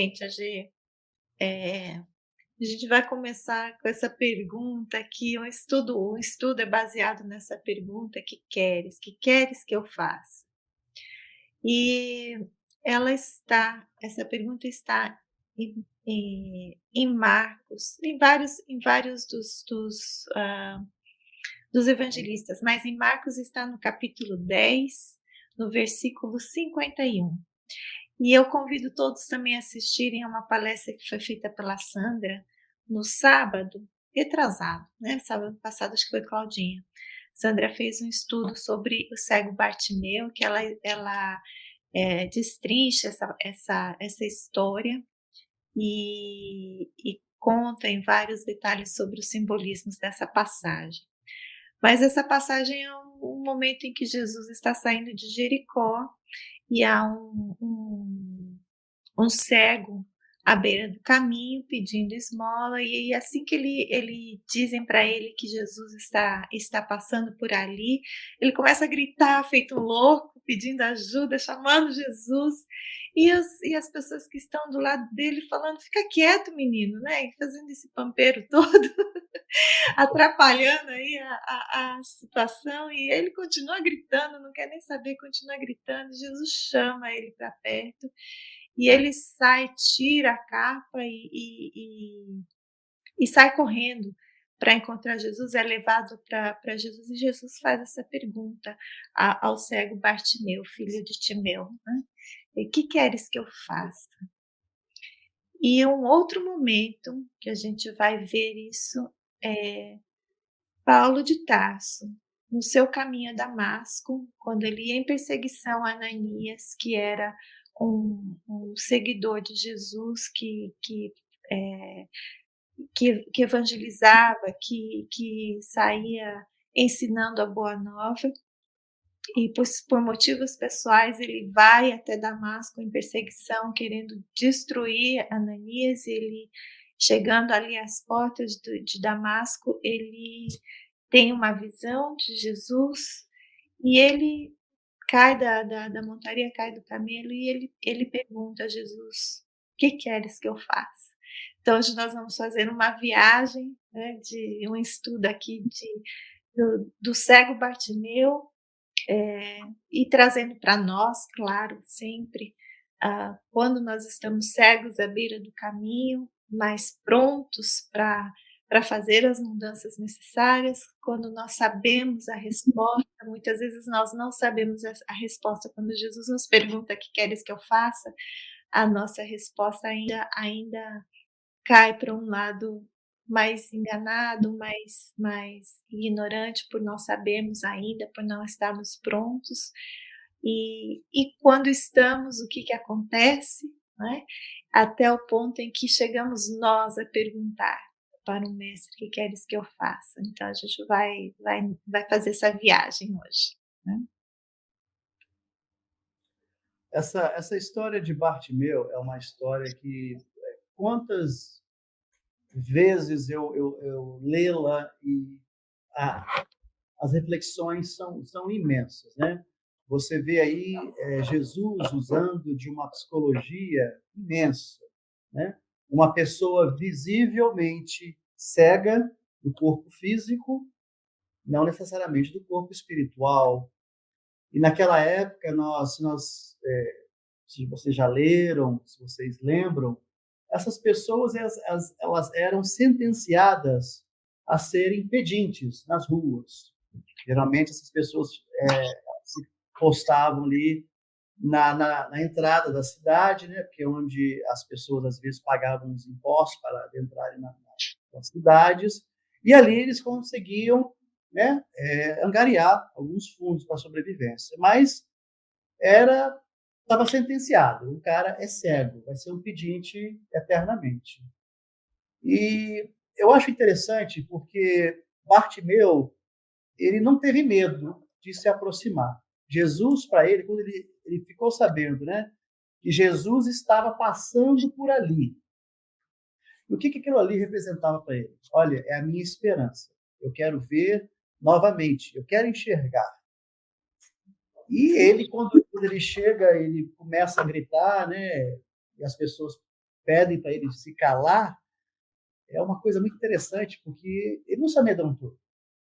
Ag, a gente vai começar com essa pergunta aqui, um estudo é baseado nessa pergunta: "Que queres? Que queres que eu faça?". E essa pergunta está em Marcos, em vários dos evangelistas, mas em Marcos está no capítulo 10, no versículo 51. E eu convido todos também a assistirem a uma palestra que foi feita pela Sandra no sábado retrasado, né, sábado passado, acho que foi Claudinha. Sandra fez um estudo sobre o cego Bartimeu, que ela destrincha essa história e conta em vários detalhes sobre os simbolismos dessa passagem. Mas essa passagem é um momento em que Jesus está saindo de Jericó e há um cego à beira do caminho pedindo esmola, e assim que ele dizem para ele que Jesus está passando por ali, ele começa a gritar feito um louco, pedindo ajuda, chamando Jesus, e as pessoas que estão do lado dele falando: "Fica quieto menino", né, e fazendo esse pampeiro todo, atrapalhando aí a situação, e ele continua gritando, não quer nem saber, continua gritando. Jesus chama ele para perto e ele sai, tira a capa e sai correndo para encontrar Jesus, é levado para Jesus, e Jesus faz essa pergunta ao cego Bartimeu, filho de Timeu, né: "E que queres que eu faça?". E um outro momento que a gente vai ver isso é Paulo de Tarso, no seu caminho a Damasco, quando ele ia em perseguição a Ananias, que era um seguidor de Jesus, eh, que evangelizava, que saía ensinando a boa nova, e por motivos pessoais ele vai até Damasco em perseguição, querendo destruir Ananias. Ele, chegando ali às portas de Damasco, ele tem uma visão de Jesus e ele cai da montaria, cai do camelo, e ele pergunta a Jesus: "Que queres que eu faça?". Então hoje nós vamos fazer uma viagem, né, de um estudo aqui do cego Bartimeu, e trazendo para nós, claro, sempre, quando nós estamos cegos à beira do caminho, mas prontos para fazer as mudanças necessárias, quando nós sabemos a resposta, muitas vezes nós não sabemos a resposta. Quando Jesus nos pergunta: "Que queres que eu faça?", a nossa resposta ainda cai para um lado mais enganado, mais ignorante, por não sabermos ainda, por não estarmos prontos. E quando estamos, o que que acontece, né, até o ponto em que chegamos nós a perguntar para o mestre: "Que queres que eu faça?". Então a gente vai fazer essa viagem hoje, né. Essa história de Bartimeu é uma história que quantas vezes eu lê-la e a as reflexões são imensas, né. Você vê aí, Jesus usando de uma psicologia imensa, né. Uma pessoa visivelmente cega do corpo físico, não necessariamente do corpo espiritual. E naquela época se vocês já leram, se vocês lembram, essas pessoas elas eram sentenciadas a serem pedintes nas ruas. Geralmente essas pessoas se postavam ali na entrada da cidade, né, porque é onde as pessoas às vezes pagavam os impostos para adentrarem nas cidades, e ali eles conseguiam, né, angariar alguns fundos para a sobrevivência. Mas era estava sentenciado, o cara é cego, vai ser um pedinte eternamente. E eu acho interessante porque Bartimeu, ele não teve medo de se aproximar. Jesus, para ele, quando ele ficou sabendo, né, que Jesus estava passando por ali, o que aquilo ali representava para ele? Olha, é a minha esperança. Eu quero ver novamente, eu quero enxergar. E ele, quando ele chega, ele começa a gritar, né? E as pessoas pedem para ele se calar, é uma coisa muito interessante, porque ele não se amedrontou.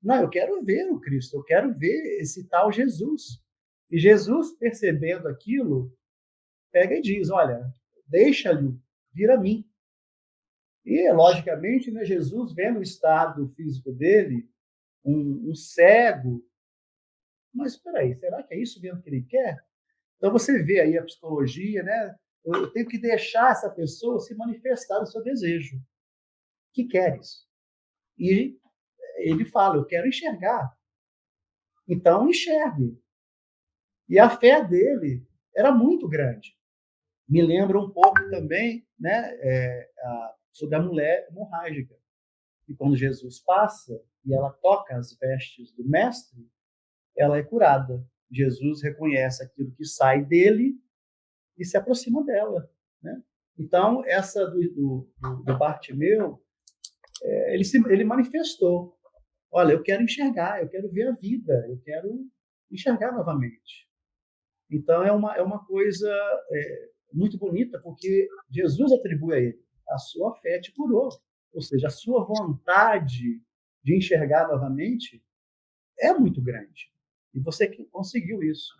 Não, eu quero ver o Cristo, eu quero ver esse tal Jesus. E Jesus, percebendo aquilo, pega e diz: olha, deixa-lhe vir a mim. E, logicamente, né, Jesus, vendo o estado físico dele, um cego, mas espera aí, será que é isso mesmo que ele quer? Então você vê aí a psicologia, né? Eu tenho que deixar essa pessoa se manifestar o seu desejo. Que queres? E ele fala: eu quero enxergar. Então enxergue. E a fé dele era muito grande. Me lembra um pouco também, né, sobre a mulher hemorrágica. E quando Jesus passa e ela toca as vestes do mestre, ela é curada. Jesus reconhece aquilo que sai dele e se aproxima dela, né? Então, essa do Bartimeu, ele manifestou: olha, eu quero enxergar, eu quero ver a vida, eu quero enxergar novamente. Então, é uma coisa muito bonita, porque Jesus atribui a ele: a sua fé te curou. Ou seja, a sua vontade de enxergar novamente é muito grande. E você conseguiu isso.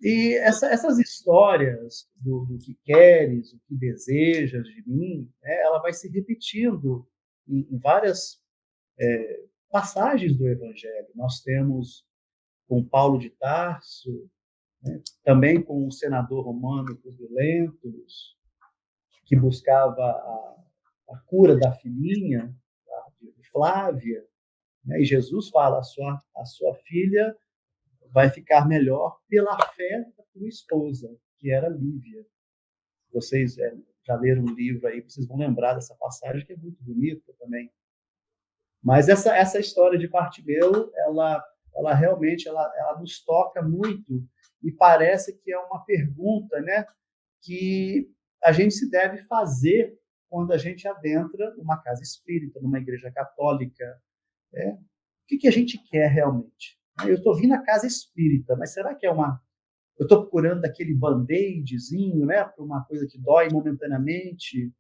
E essas histórias do que queres, o que desejas de mim, né, ela vai se repetindo em várias passagens do Evangelho. Nós temos com Paulo de Tarso, né, também com o senador romano Publio Lentulus, que buscava a cura da filhinha, de Flávia, né, e Jesus fala: a sua filha vai ficar melhor pela fé da tua esposa, que era Lívia. Vocês já leram um livro aí, vocês vão lembrar dessa passagem, que é muito bonita também. Mas essa história de Bartimeu, ela realmente ela nos toca muito, e parece que é uma pergunta, né, que a gente se deve fazer quando a gente adentra uma casa espírita, numa igreja católica. O que a gente quer realmente? Eu estou vindo à casa espírita, mas será que eu estou procurando aquele band-aidzinho, né, para uma coisa que dói momentaneamente?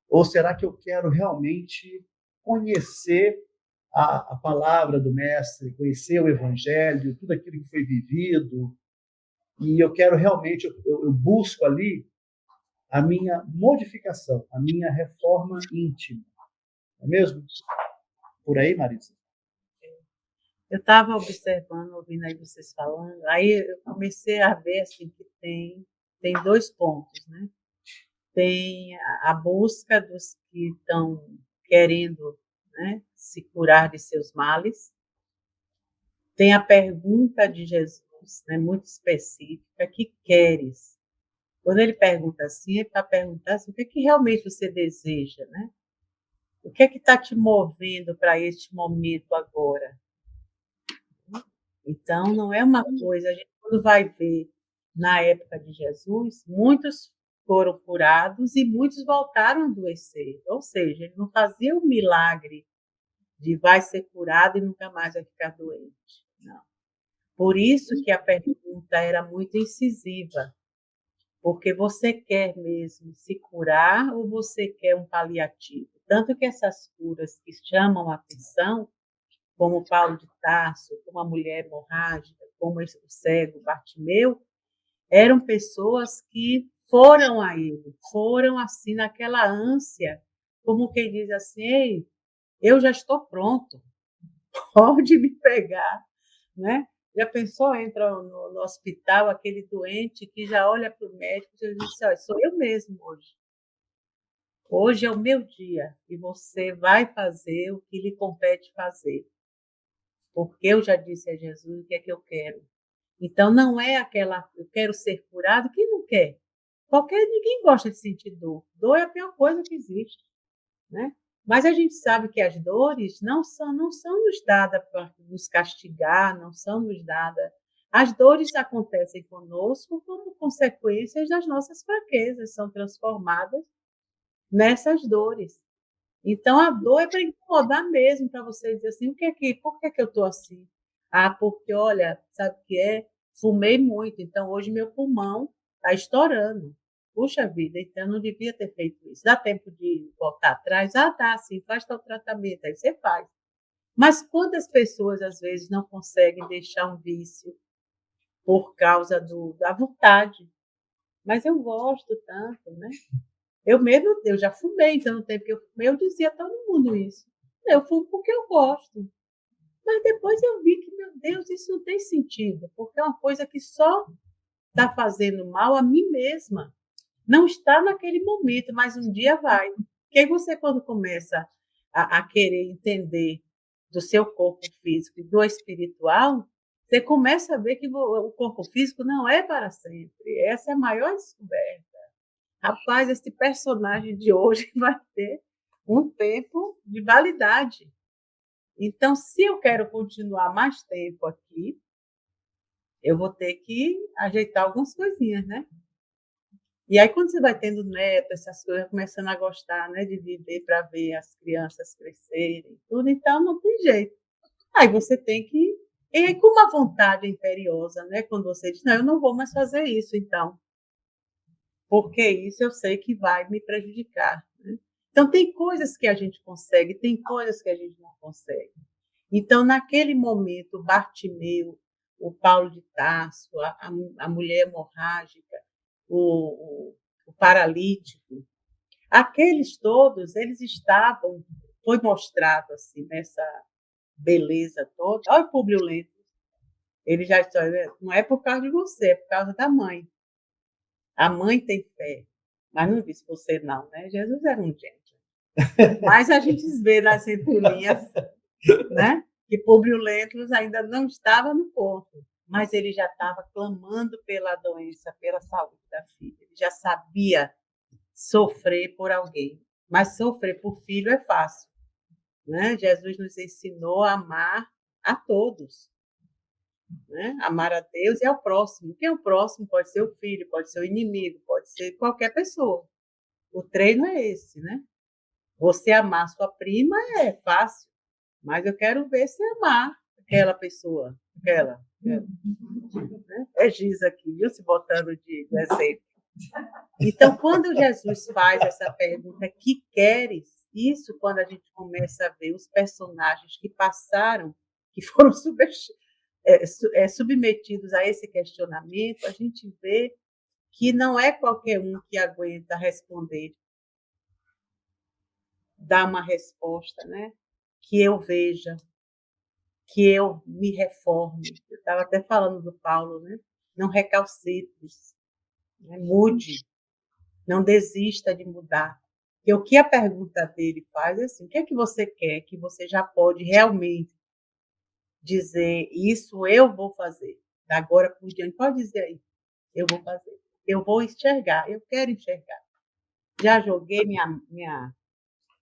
Ou será que eu quero realmente conhecer a palavra do Mestre, conhecer o Evangelho, tudo aquilo que foi vivido, e eu quero realmente, eu busco ali a minha modificação, a minha reforma íntima. Não é mesmo? Por aí, Marisa? Eu estava observando, ouvindo aí vocês falando, aí eu comecei a ver assim, que tem dois pontos, né? Tem a busca dos que estão querendo, né, se curar de seus males. Tem a pergunta de Jesus, né, muito específica: que queres? Quando ele pergunta assim, ele está perguntando assim, o que é que realmente você deseja, né? O que é que está te movendo para este momento agora? Então, não é uma coisa, a gente quando vai ver na época de Jesus, muitos foram curados e muitos voltaram a adoecer. Ou seja, ele não fazia o milagre de vai ser curado e nunca mais vai ficar doente. Não. Por isso que a pergunta era muito incisiva, porque você quer mesmo se curar ou você quer um paliativo? Tanto que essas curas que chamam a atenção, como Paulo de Tarso, como a mulher hemorrágica, como o cego Bartimeu, eram pessoas que foram a ele, foram assim naquela ânsia, como quem diz assim: ei, eu já estou pronto, pode me pegar, né? Já pensou, entra no hospital aquele doente que já olha para o médico e diz assim: olha, sou eu mesmo hoje. Hoje é o meu dia e você vai fazer o que lhe compete fazer. Porque eu já disse a Jesus o que é que eu quero. Então, não é aquela, eu quero ser curado, quem não quer? Ninguém gosta de sentir dor. Dor é a pior coisa que existe, né? Mas a gente sabe que as dores não são nos dadas para nos castigar, não são nos dadas. As dores acontecem conosco como consequências das nossas fraquezas, são transformadas nessas dores. Então, a dor é para incomodar mesmo, para você dizer assim: por que eu estou assim? Ah, porque, olha, sabe o que é? Fumei muito, então hoje meu pulmão está estourando. puxa vida, então eu não devia ter feito isso. Dá tempo de voltar atrás? Ah, dá, sim, faz tal tratamento, aí você faz. Mas quantas pessoas, às vezes, não conseguem deixar um vício por causa da vontade? Mas eu gosto tanto, né? Eu já fumei, então no tempo que eu fumei, eu dizia a todo mundo isso. Eu fumo porque eu gosto. Mas depois eu vi que, meu Deus, isso não tem sentido, porque é uma coisa que só está fazendo mal a mim mesma. Não está naquele momento, mas um dia vai. Porque aí você, quando começa a querer entender do seu corpo físico e do espiritual, você começa a ver que o corpo físico não é para sempre. Essa é a maior descoberta. Rapaz, esse personagem de hoje vai ter um tempo de validade. Então, se eu quero continuar mais tempo aqui, eu vou ter que ajeitar algumas coisinhas, né? E aí, quando você vai tendo neto, essas coisas, começando a gostar, né, de viver para ver as crianças crescerem, tudo, então não tem jeito. Aí você tem que. E aí, com uma vontade imperiosa, né, quando você diz, não, eu não vou mais fazer isso, então, porque isso eu sei que vai me prejudicar. Né? Então, tem coisas que a gente consegue, tem coisas que a gente não consegue. Então, naquele momento, o Bartimeu, o Paulo de Tarso, a mulher hemorrágica, o paralítico, aqueles todos, eles estavam, foi mostrado assim, nessa beleza toda. Olha o Públio Lentulus, ele já disse, não é por causa de você, é por causa da mãe. A mãe tem fé, mas não disse você não, né? Jesus era um gentleman. Mas a gente vê nas entrelinhas, né? Que Públio Lentulus ainda não estava no ponto, mas ele já estava clamando pela doença, pela saúde da filha. Ele já sabia sofrer por alguém, mas sofrer por filho é fácil, né? Jesus nos ensinou a amar a todos, né? Amar a Deus e ao próximo. Quem é o próximo? Pode ser o filho, pode ser o inimigo, pode ser qualquer pessoa. O treino é esse, né? Você amar sua prima é fácil, mas eu quero ver você amar aquela pessoa, aquela. Né? É Giz aqui, viu? Se botando de exemplo. Então, quando Jesus faz essa pergunta, que queres? Isso, quando a gente começa a ver os personagens que passaram, que foram submetidos a esse questionamento, a gente vê que não é qualquer um que aguenta responder, dar uma resposta, né? Que eu veja, que eu me reforme. Eu estava até falando do Paulo, né? Não recalcitres, né? Mude, não desista de mudar. Porque o que a pergunta dele faz é assim, o que é que você quer que você já pode realmente dizer, isso eu vou fazer. Da agora por diante, pode dizer aí, eu vou fazer. Eu vou enxergar, eu quero enxergar. Já joguei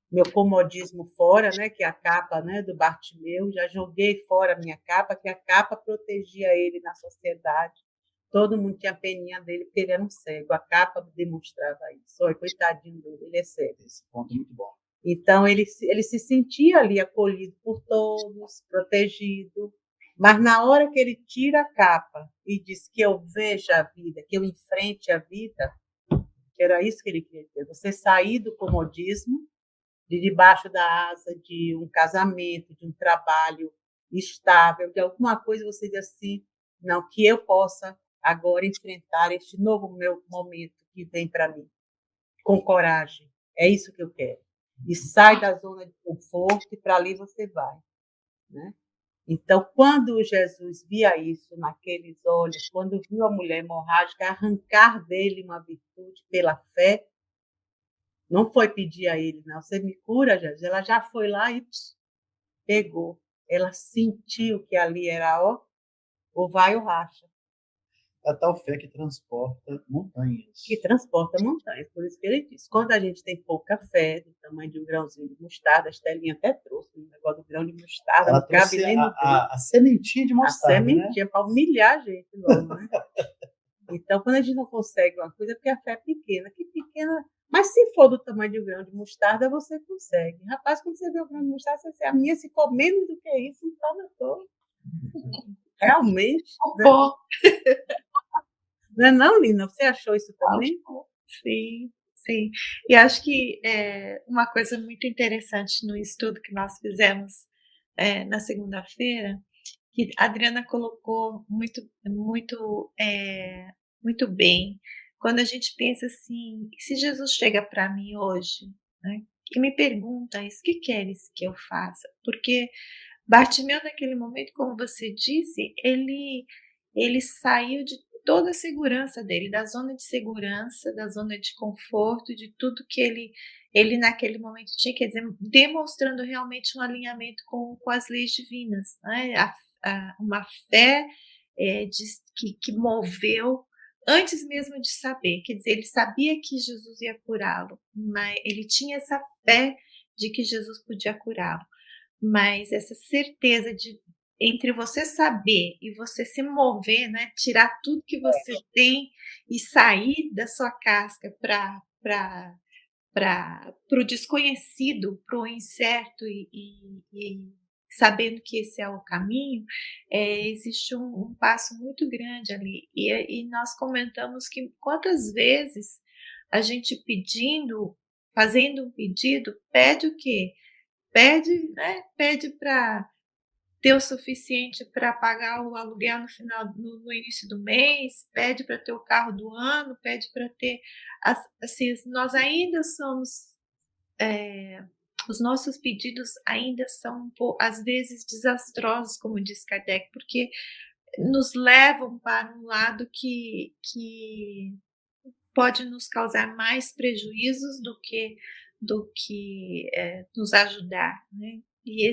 meu comodismo fora, né, que é a capa, né, do Bartimeu, já joguei fora a minha capa, que a capa protegia ele na sociedade. Todo mundo tinha peninha dele, porque ele era um cego. A capa demonstrava isso. Oi, coitadinho dele, ele é cego. Esse ponto é muito bom. Então, ele se sentia ali acolhido por todos, protegido. Mas na hora que ele tira a capa e diz que eu veja a vida, que eu enfrente a vida, que era isso que ele queria dizer, você sair do comodismo, de debaixo da asa de um casamento, de um trabalho estável, de alguma coisa, você diz assim, não, que eu possa agora enfrentar este novo meu momento que vem para mim, com coragem. É isso que eu quero. E sai da zona de conforto e para ali você vai. Né? Então, quando Jesus via isso naqueles olhos, quando viu a mulher hemorrágica arrancar dele uma virtude pela fé, não foi pedir a ele, não, você me cura, Jesus. Ela já foi lá e pegou. Ela sentiu que ali era, ó, ou vai ou racha. A tal fé que transporta montanhas. Que transporta montanhas, por isso que ele disse. Quando a gente tem pouca fé, do tamanho de um grãozinho de mostarda, a Estelinha até trouxe o negócio do grão de mostarda, Ela não cabe trouxe nem no dedo. a sementinha de mostarda, A sementinha, né? para humilhar a gente logo, né? Então, quando a gente não consegue uma coisa, é porque a fé é pequena. Que pequena... Mas se for do tamanho de um grão de mostarda, você consegue. Rapaz, quando você vê o grão de mostarda, você diz, a minha, se for menos do que isso, não está na toa. Realmente. Né? Não é não, Lina? Você achou isso também? Sim, sim. E acho que, uma coisa muito interessante no estudo que nós fizemos, na segunda-feira, que a Adriana colocou muito bem, quando a gente pensa assim: "E se Jesus chega para mim hoje, né, e me pergunta isso: 'Que queres que eu faça?'" Porque Bartimeu naquele momento, como você disse, ele saiu de toda a segurança dele, da zona de segurança, da zona de conforto, de tudo que ele naquele momento tinha, quer dizer, demonstrando realmente um alinhamento com as leis divinas, né, uma fé, que moveu antes mesmo de saber, quer dizer, ele sabia que Jesus ia curá-lo, mas ele tinha essa fé de que Jesus podia curá-lo. Mas essa certeza de entre você saber e você se mover, né, tirar tudo que você tem e sair da sua casca para o desconhecido, para o incerto e sabendo que esse é o caminho, existe um passo muito grande ali. E nós comentamos que quantas vezes a gente fazendo um pedido, pede o quê? Pede, né, pede para ter o suficiente para pagar o aluguel no final no início do mês, pede para ter o carro do ano, pede para ter assim, nós ainda somos, os nossos pedidos ainda são às vezes desastrosos, como diz Kardec, porque nos levam para um lado que pode nos causar mais prejuízos do que nos ajudar, né. E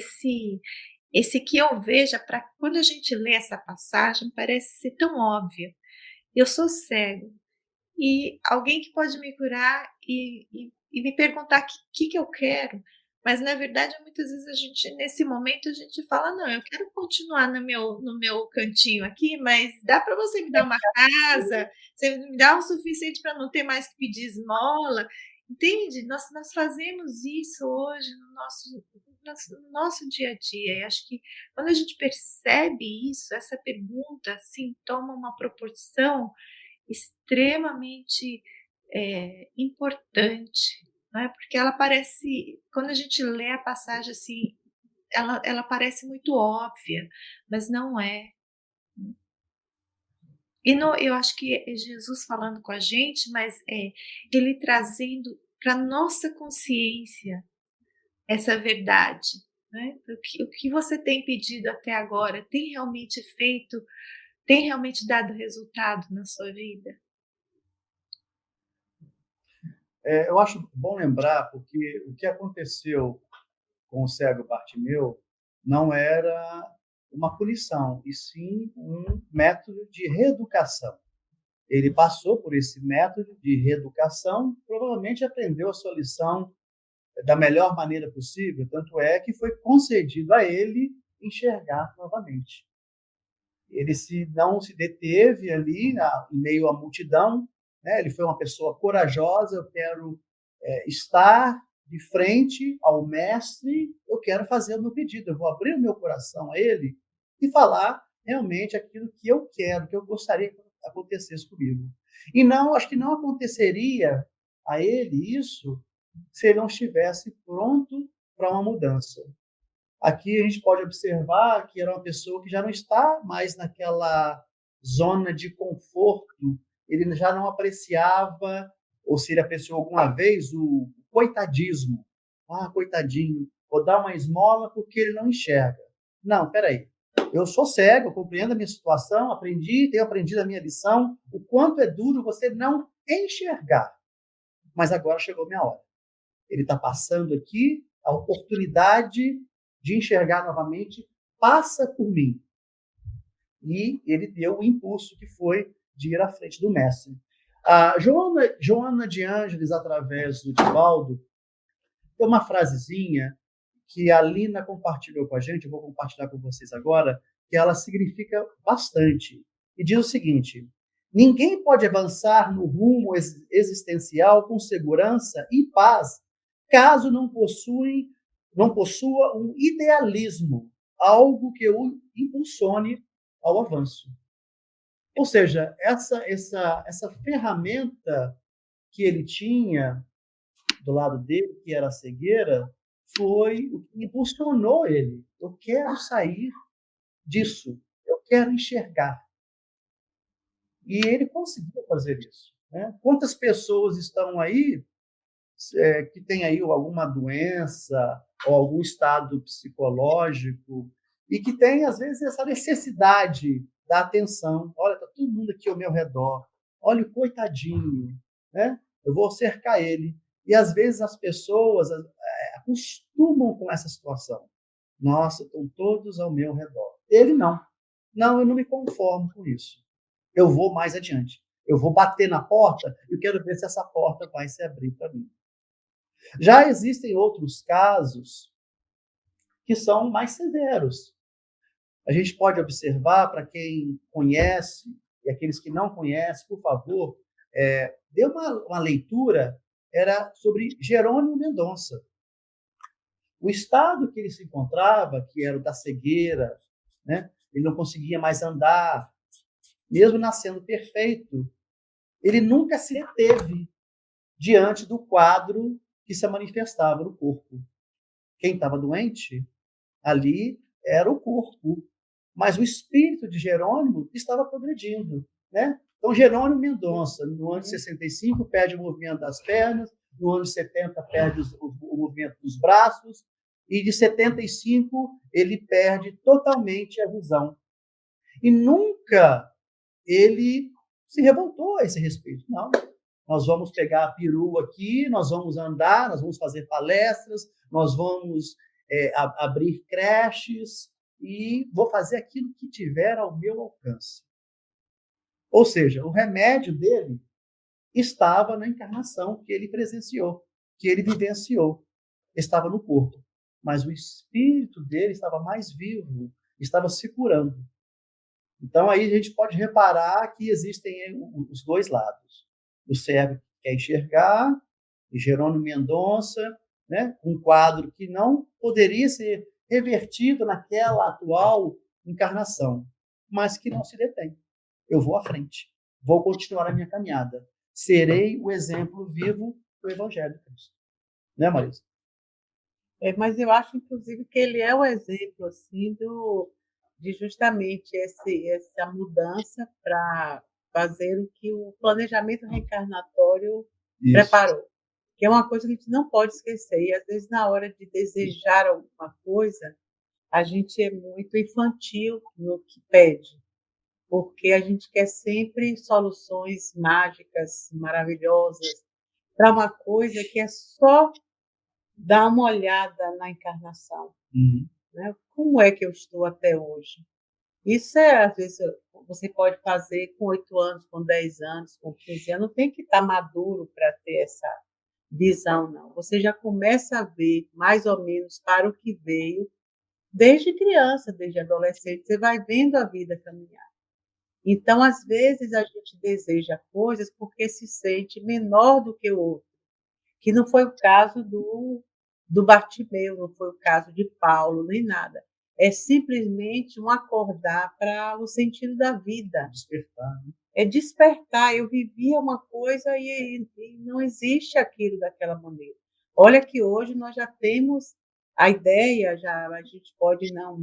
esse que eu veja, para quando a gente lê essa passagem, parece ser tão óbvio. Eu sou cego e alguém que pode me curar e me perguntar que eu quero, mas na verdade muitas vezes a gente nesse momento a gente fala: "Não, eu quero continuar no meu cantinho aqui, mas dá para você me dar uma casa? Você me dá o suficiente para não ter mais que pedir esmola?" Entende? Nós fazemos isso hoje no nosso dia a dia, e acho que quando a gente percebe isso, essa pergunta, assim, toma uma proporção extremamente, importante, né, porque ela parece quando a gente lê a passagem, assim, ela parece muito óbvia, mas não é. E eu acho que é Jesus falando com a gente, mas, ele trazendo para nossa consciência essa verdade, né. O que você tem pedido até agora tem realmente dado resultado na sua vida? Eu acho bom lembrar, porque o que aconteceu com o cego Bartimeu não era uma punição, e sim um método de reeducação. Ele passou por esse método de reeducação, provavelmente aprendeu a sua lição da melhor maneira possível, tanto é que foi concedido a ele enxergar novamente. Ele não se deteve ali em meio à multidão, né? Ele foi uma pessoa corajosa. Eu quero estar de frente ao mestre, eu quero fazer o meu pedido, eu vou abrir o meu coração a ele e falar realmente aquilo que eu quero, que eu gostaria que acontecesse comigo. E não, acho que não aconteceria a ele isso se ele não estivesse pronto para uma mudança. Aqui a gente pode observar que era uma pessoa que já não está mais naquela zona de conforto, ele já não apreciava, ou se ele apreciou alguma vez, o coitadismo. Ah, coitadinho, vou dar uma esmola porque ele não enxerga. Não, espera aí. Eu sou cego, eu compreendo a minha situação, tenho aprendido a minha lição, o quanto é duro você não enxergar. Mas agora chegou a minha hora. Ele está passando aqui, a oportunidade de enxergar novamente passa por mim. E ele deu o impulso que foi de ir à frente do mestre. A Joana de Ângeles, através do Divaldo, tem uma frasezinha que a Lina compartilhou com a gente, eu vou compartilhar com vocês agora, que ela significa bastante. E diz o seguinte: ninguém pode avançar no rumo existencial com segurança e paz caso não possua um idealismo, algo que o impulsione ao avanço. Ou seja, essa ferramenta que ele tinha do lado dele, que era a cegueira, foi o que impulsionou ele. Eu quero sair disso, eu quero enxergar. E ele conseguiu fazer isso. Né? Quantas pessoas estão aí que têm aí alguma doença ou algum estado psicológico e que tem, às vezes, essa necessidade da atenção. Olha, está todo mundo aqui ao meu redor. Olha o coitadinho. Né? Eu vou cercar ele. E, às vezes, as pessoas acostumam com essa situação. Nossa, estão todos ao meu redor. Ele não. Não, eu não me conformo com isso. Eu vou mais adiante. Eu vou bater na porta e eu quero ver se essa porta vai se abrir para mim. Já existem outros casos que são mais severos. A gente pode observar, para quem conhece e aqueles que não conhecem, por favor, dê uma leitura, era sobre Jerônimo Mendonça. O estado que ele se encontrava, que era o da cegueira, né? Ele não conseguia mais andar, mesmo nascendo perfeito, ele nunca se deteve diante do quadro que se manifestava no corpo. Quem estava doente, ali era o corpo. Mas o espírito de Jerônimo estava progredindo. Né? Então, Jerônimo Mendonça, no ano de 65, perde o movimento das pernas, no ano de 70, perde o movimento dos braços, e de 75, ele perde totalmente a visão. E nunca ele se revoltou a esse respeito. Não, nós vamos pegar a perua aqui, nós vamos andar, nós vamos fazer palestras, nós vamos abrir creches e vou fazer aquilo que tiver ao meu alcance. Ou seja, o remédio dele estava na encarnação que ele presenciou, que ele vivenciou, estava no corpo. Mas o espírito dele estava mais vivo, estava se curando. Então, aí a gente pode reparar que existem os dois lados. O cego que quer enxergar, e Jerônimo Mendonça, né, um quadro que não poderia ser revertido naquela atual encarnação, mas que não se detém. Eu vou à frente, vou continuar a minha caminhada. Serei o exemplo vivo do Evangelho de Cristo. Né, Marisa? Mas eu acho, inclusive, que ele é o exemplo assim, de justamente essa mudança para fazer o que o planejamento reencarnatório preparou. Que é uma coisa que a gente não pode esquecer. E, às vezes, na hora de desejar alguma coisa, a gente é muito infantil no que pede, porque a gente quer sempre soluções mágicas, maravilhosas, para uma coisa que é só dar uma olhada na encarnação. Né? Como é que eu estou até hoje? Isso às vezes, você pode fazer com 8 anos, com 10 anos, com 15 anos, não tem que estar maduro para ter essa visão, não. Você já começa a ver mais ou menos para o que veio, desde criança, desde adolescente, você vai vendo a vida caminhar. Então, às vezes, a gente deseja coisas porque se sente menor do que o outro, que não foi o caso do Bartimeu, não foi o caso de Paulo, nem nada. É simplesmente um acordar para o sentido da vida. Despertar. Né? É despertar. Eu vivia uma coisa e não existe aquilo daquela maneira. Olha que hoje nós já temos a ideia, já a gente pode não,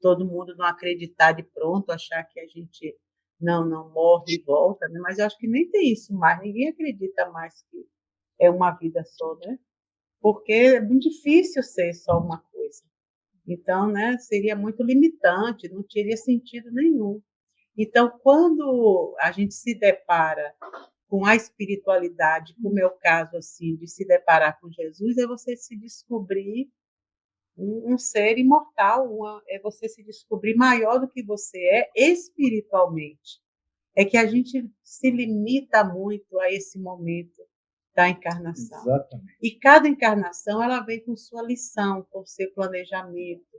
todo mundo não acreditar de pronto, achar que a gente não morre e volta, né? Mas eu acho que nem tem isso mais. Ninguém acredita mais que é uma vida só, né? Porque é muito difícil ser só uma coisa. Então, né, seria muito limitante, não teria sentido nenhum. Então, quando a gente se depara com a espiritualidade, como é o caso assim, de se deparar com Jesus, é você se descobrir um ser imortal, é você se descobrir maior do que você é espiritualmente. É que a gente se limita muito a esse momento da encarnação. Exatamente. E cada encarnação ela vem com sua lição, com seu planejamento,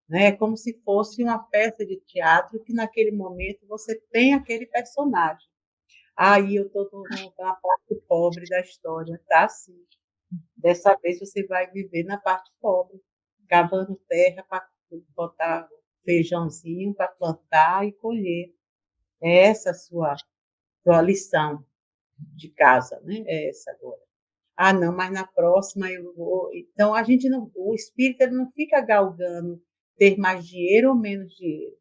né? É como se fosse uma peça de teatro que naquele momento você tem aquele personagem. Aí eu estou na parte pobre da história, tá? Assim. Dessa vez você vai viver na parte pobre, cavando terra para botar feijãozinho para plantar e colher. É essa a sua lição. de casa, né? É essa agora. Ah, não, mas na próxima eu vou. Então, a gente não, o espírito ele não fica galgando ter mais dinheiro ou menos dinheiro.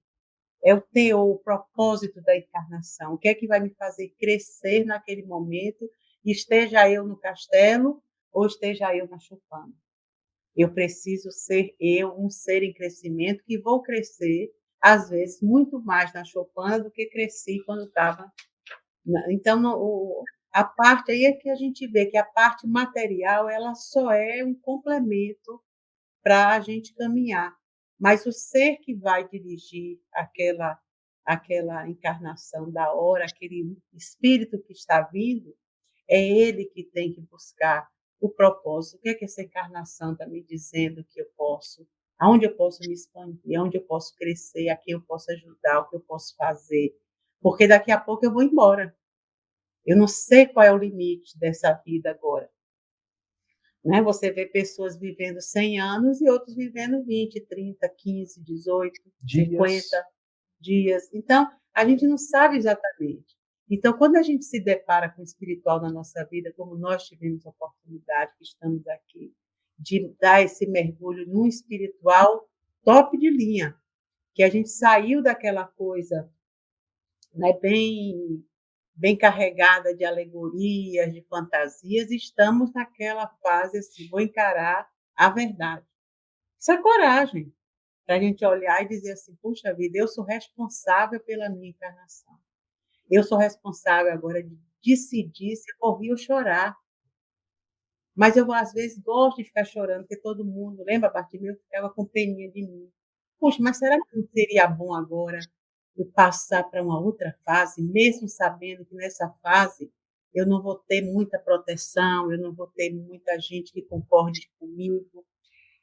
É o teor, o propósito da encarnação. O que é que vai me fazer crescer naquele momento, esteja eu no castelo ou esteja eu na choupana. Eu preciso ser eu, um ser em crescimento, que vou crescer, às vezes, muito mais na choupana do que cresci quando estava. Então, a parte aí é que a gente vê que a parte material ela só é um complemento para a gente caminhar. Mas o ser que vai dirigir aquela encarnação da hora, aquele espírito que está vindo, é ele que tem que buscar o propósito. O que é que essa encarnação está me dizendo que eu posso? Aonde eu posso me expandir? Aonde eu posso crescer? A quem eu posso ajudar? O que eu posso fazer? Porque daqui a pouco eu vou embora. Eu não sei qual é o limite dessa vida agora. Né? Você vê pessoas vivendo 100 anos e outros vivendo 20, 30, 15, 18, Dias. 50 dias. Então, a gente não sabe exatamente. Então, quando a gente se depara com o espiritual na nossa vida, como nós tivemos a oportunidade, que estamos aqui, de dar esse mergulho num espiritual top de linha, que a gente saiu daquela coisa, né, bem carregada de alegorias, de fantasias, e estamos naquela fase assim, vou encarar a verdade. Isso é coragem, para a gente olhar e dizer assim, puxa vida, eu sou responsável pela minha encarnação. Eu sou responsável agora de decidir se eu vou rir ou chorar. Mas eu, às vezes, gosto de ficar chorando, porque todo mundo, lembra, Bartimeu, ficava com peninha de mim. Puxa, mas será que não seria bom agora eu passar para uma outra fase, mesmo sabendo que nessa fase eu não vou ter muita proteção, eu não vou ter muita gente que concorde comigo,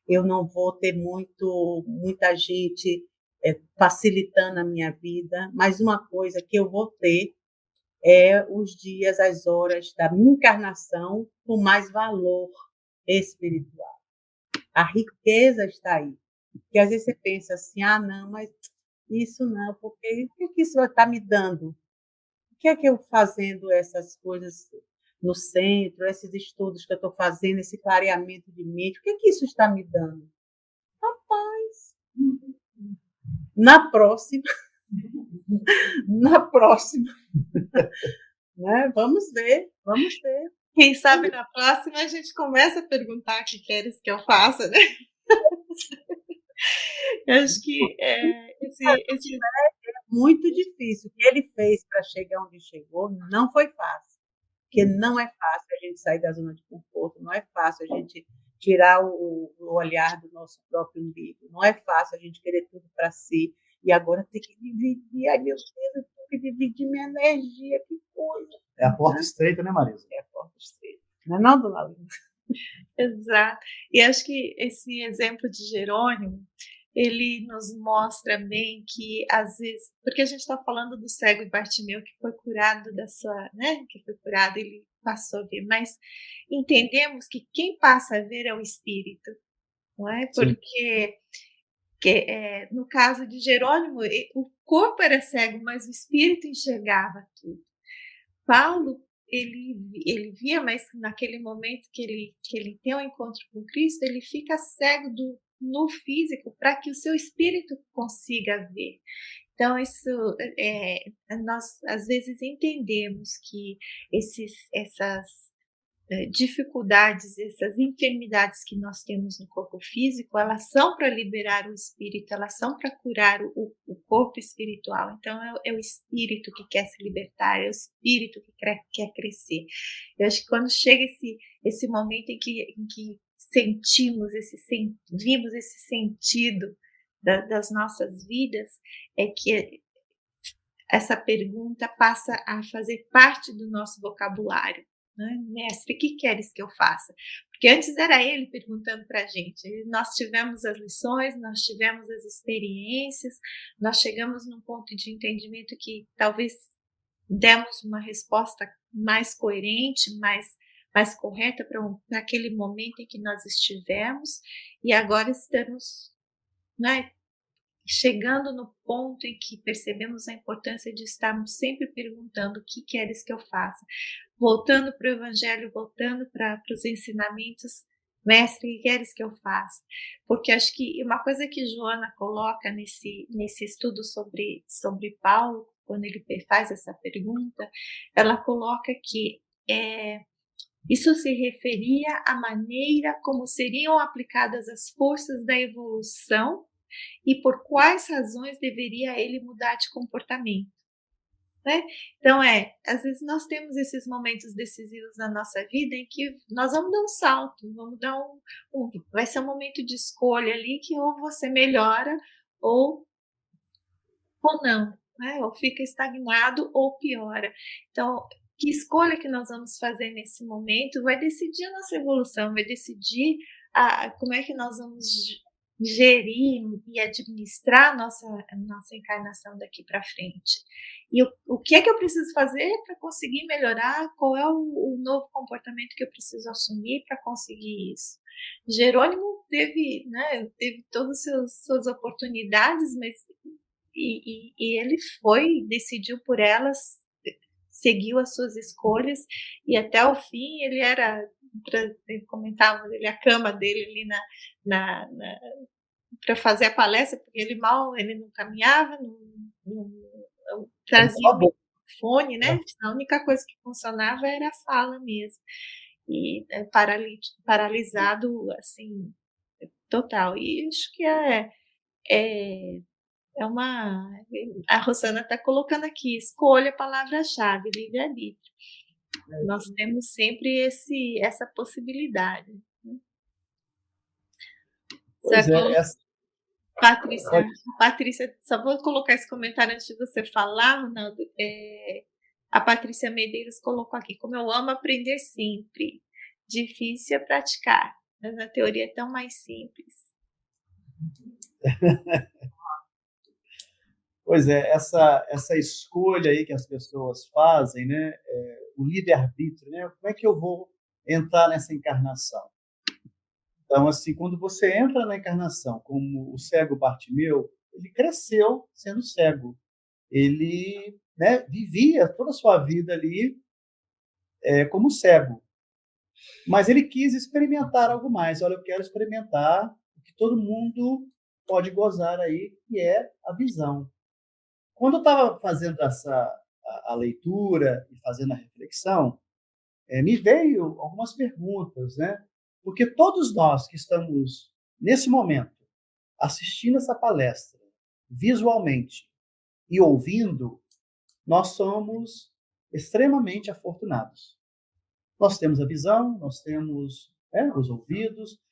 eu não vou ter muita gente facilitando a minha vida, mas uma coisa que eu vou ter é os dias, as horas da minha encarnação com mais valor espiritual. A riqueza está aí. Porque às vezes você pensa assim, ah, não, mas isso não, porque o que isso vai estar me dando? O que é que eu fazendo essas coisas no centro, esses estudos que eu estou fazendo, esse clareamento de mente, o que é que isso está me dando? Rapaz, na próxima, na próxima, né? Vamos ver. Quem sabe na próxima a gente começa a perguntar o que queres que eu faça, né? Eu acho que esse muito difícil. O que ele fez para chegar onde chegou não foi fácil. Porque não é fácil a gente sair da zona de conforto, não é fácil a gente tirar o olhar do nosso próprio umbigo, não é fácil a gente querer tudo para si e agora ter que dividir. Ai, meu Deus, eu tenho que dividir minha energia, que coisa. É a porta estreita, né, Marisa? É a porta estreita. Não é, dona Linda? Exato. E acho que esse exemplo de Jerônimo, ele nos mostra bem que, às vezes, porque a gente está falando do cego Bartimeu que foi curado da sua, né, que foi curado, ele passou a ver, mas entendemos que quem passa a ver é o espírito, não é? Porque no caso de Jerônimo, o corpo era cego, mas o espírito enxergava tudo. Paulo, ele via, mas naquele momento que ele tem um encontro com Cristo, ele fica cego no físico para que o seu espírito consiga ver. Então, isso nós às vezes entendemos que essas dificuldades, essas enfermidades que nós temos no corpo físico, elas são para liberar o espírito, elas são para curar o corpo espiritual. Então, é o espírito que quer se libertar, é o espírito que quer crescer. Eu acho que quando chega esse momento em que sentimos vimos esse sentido das nossas vidas, é que essa pergunta passa a fazer parte do nosso vocabulário. Né? Mestre, o que queres que eu faça? Porque antes era ele perguntando para a gente. Nós tivemos as lições, nós tivemos as experiências, nós chegamos num ponto de entendimento que talvez demos uma resposta mais coerente, mais correta para aquele momento em que nós estivemos, e agora estamos, né, chegando no ponto em que percebemos a importância de estarmos sempre perguntando: o que queres que eu faça? Voltando para o Evangelho, voltando para os ensinamentos, mestre, o que queres que eu faça? Porque acho que uma coisa que Joana coloca nesse estudo sobre Paulo, quando ele faz essa pergunta, ela coloca que isso se referia à maneira como seriam aplicadas as forças da evolução e por quais razões deveria ele mudar de comportamento. Né? Então, às vezes nós temos esses momentos decisivos na nossa vida em que nós vamos dar um salto, vamos dar vai ser um momento de escolha ali que ou você melhora ou não, né? Ou fica estagnado ou piora. Então, que escolha que nós vamos fazer nesse momento vai decidir a nossa evolução, vai decidir como é que nós vamos gerir e administrar a nossa encarnação daqui para frente. E o que é que eu preciso fazer para conseguir melhorar? Qual é o novo comportamento que eu preciso assumir para conseguir isso? Jerônimo teve todas as suas oportunidades, mas e ele decidiu por elas, seguiu as suas escolhas, e até o fim ele comentava, a cama dele ali para fazer a palestra, porque ele não caminhava, não trazia o microfone, né? A única coisa que funcionava era a fala mesmo. E paralisado, assim, total. E acho que a Rosana está colocando aqui, escolha a palavra-chave, livre-arbítrio. Nós temos sempre essa possibilidade. Pois é, Patrícia, só vou colocar esse comentário antes de você falar, Ronaldo. A Patrícia Medeiros colocou aqui, como eu amo aprender sempre. Difícil é praticar, mas na teoria é tão mais simples. Pois é, essa escolha aí que as pessoas fazem, né? O livre-arbítrio, né? Como é que eu vou entrar nessa encarnação? Então, assim, quando você entra na encarnação, como o cego Bartimeu, ele cresceu sendo cego. Ele, né, vivia toda a sua vida ali como cego. Mas ele quis experimentar algo mais. Olha, eu quero experimentar o que todo mundo pode gozar aí, que é a visão. Quando eu estava fazendo a leitura e fazendo a reflexão, me veio algumas perguntas, né? Porque todos nós que estamos, nesse momento, assistindo essa palestra, visualmente e ouvindo, nós somos extremamente afortunados. Nós temos a visão, nós temos os ouvidos,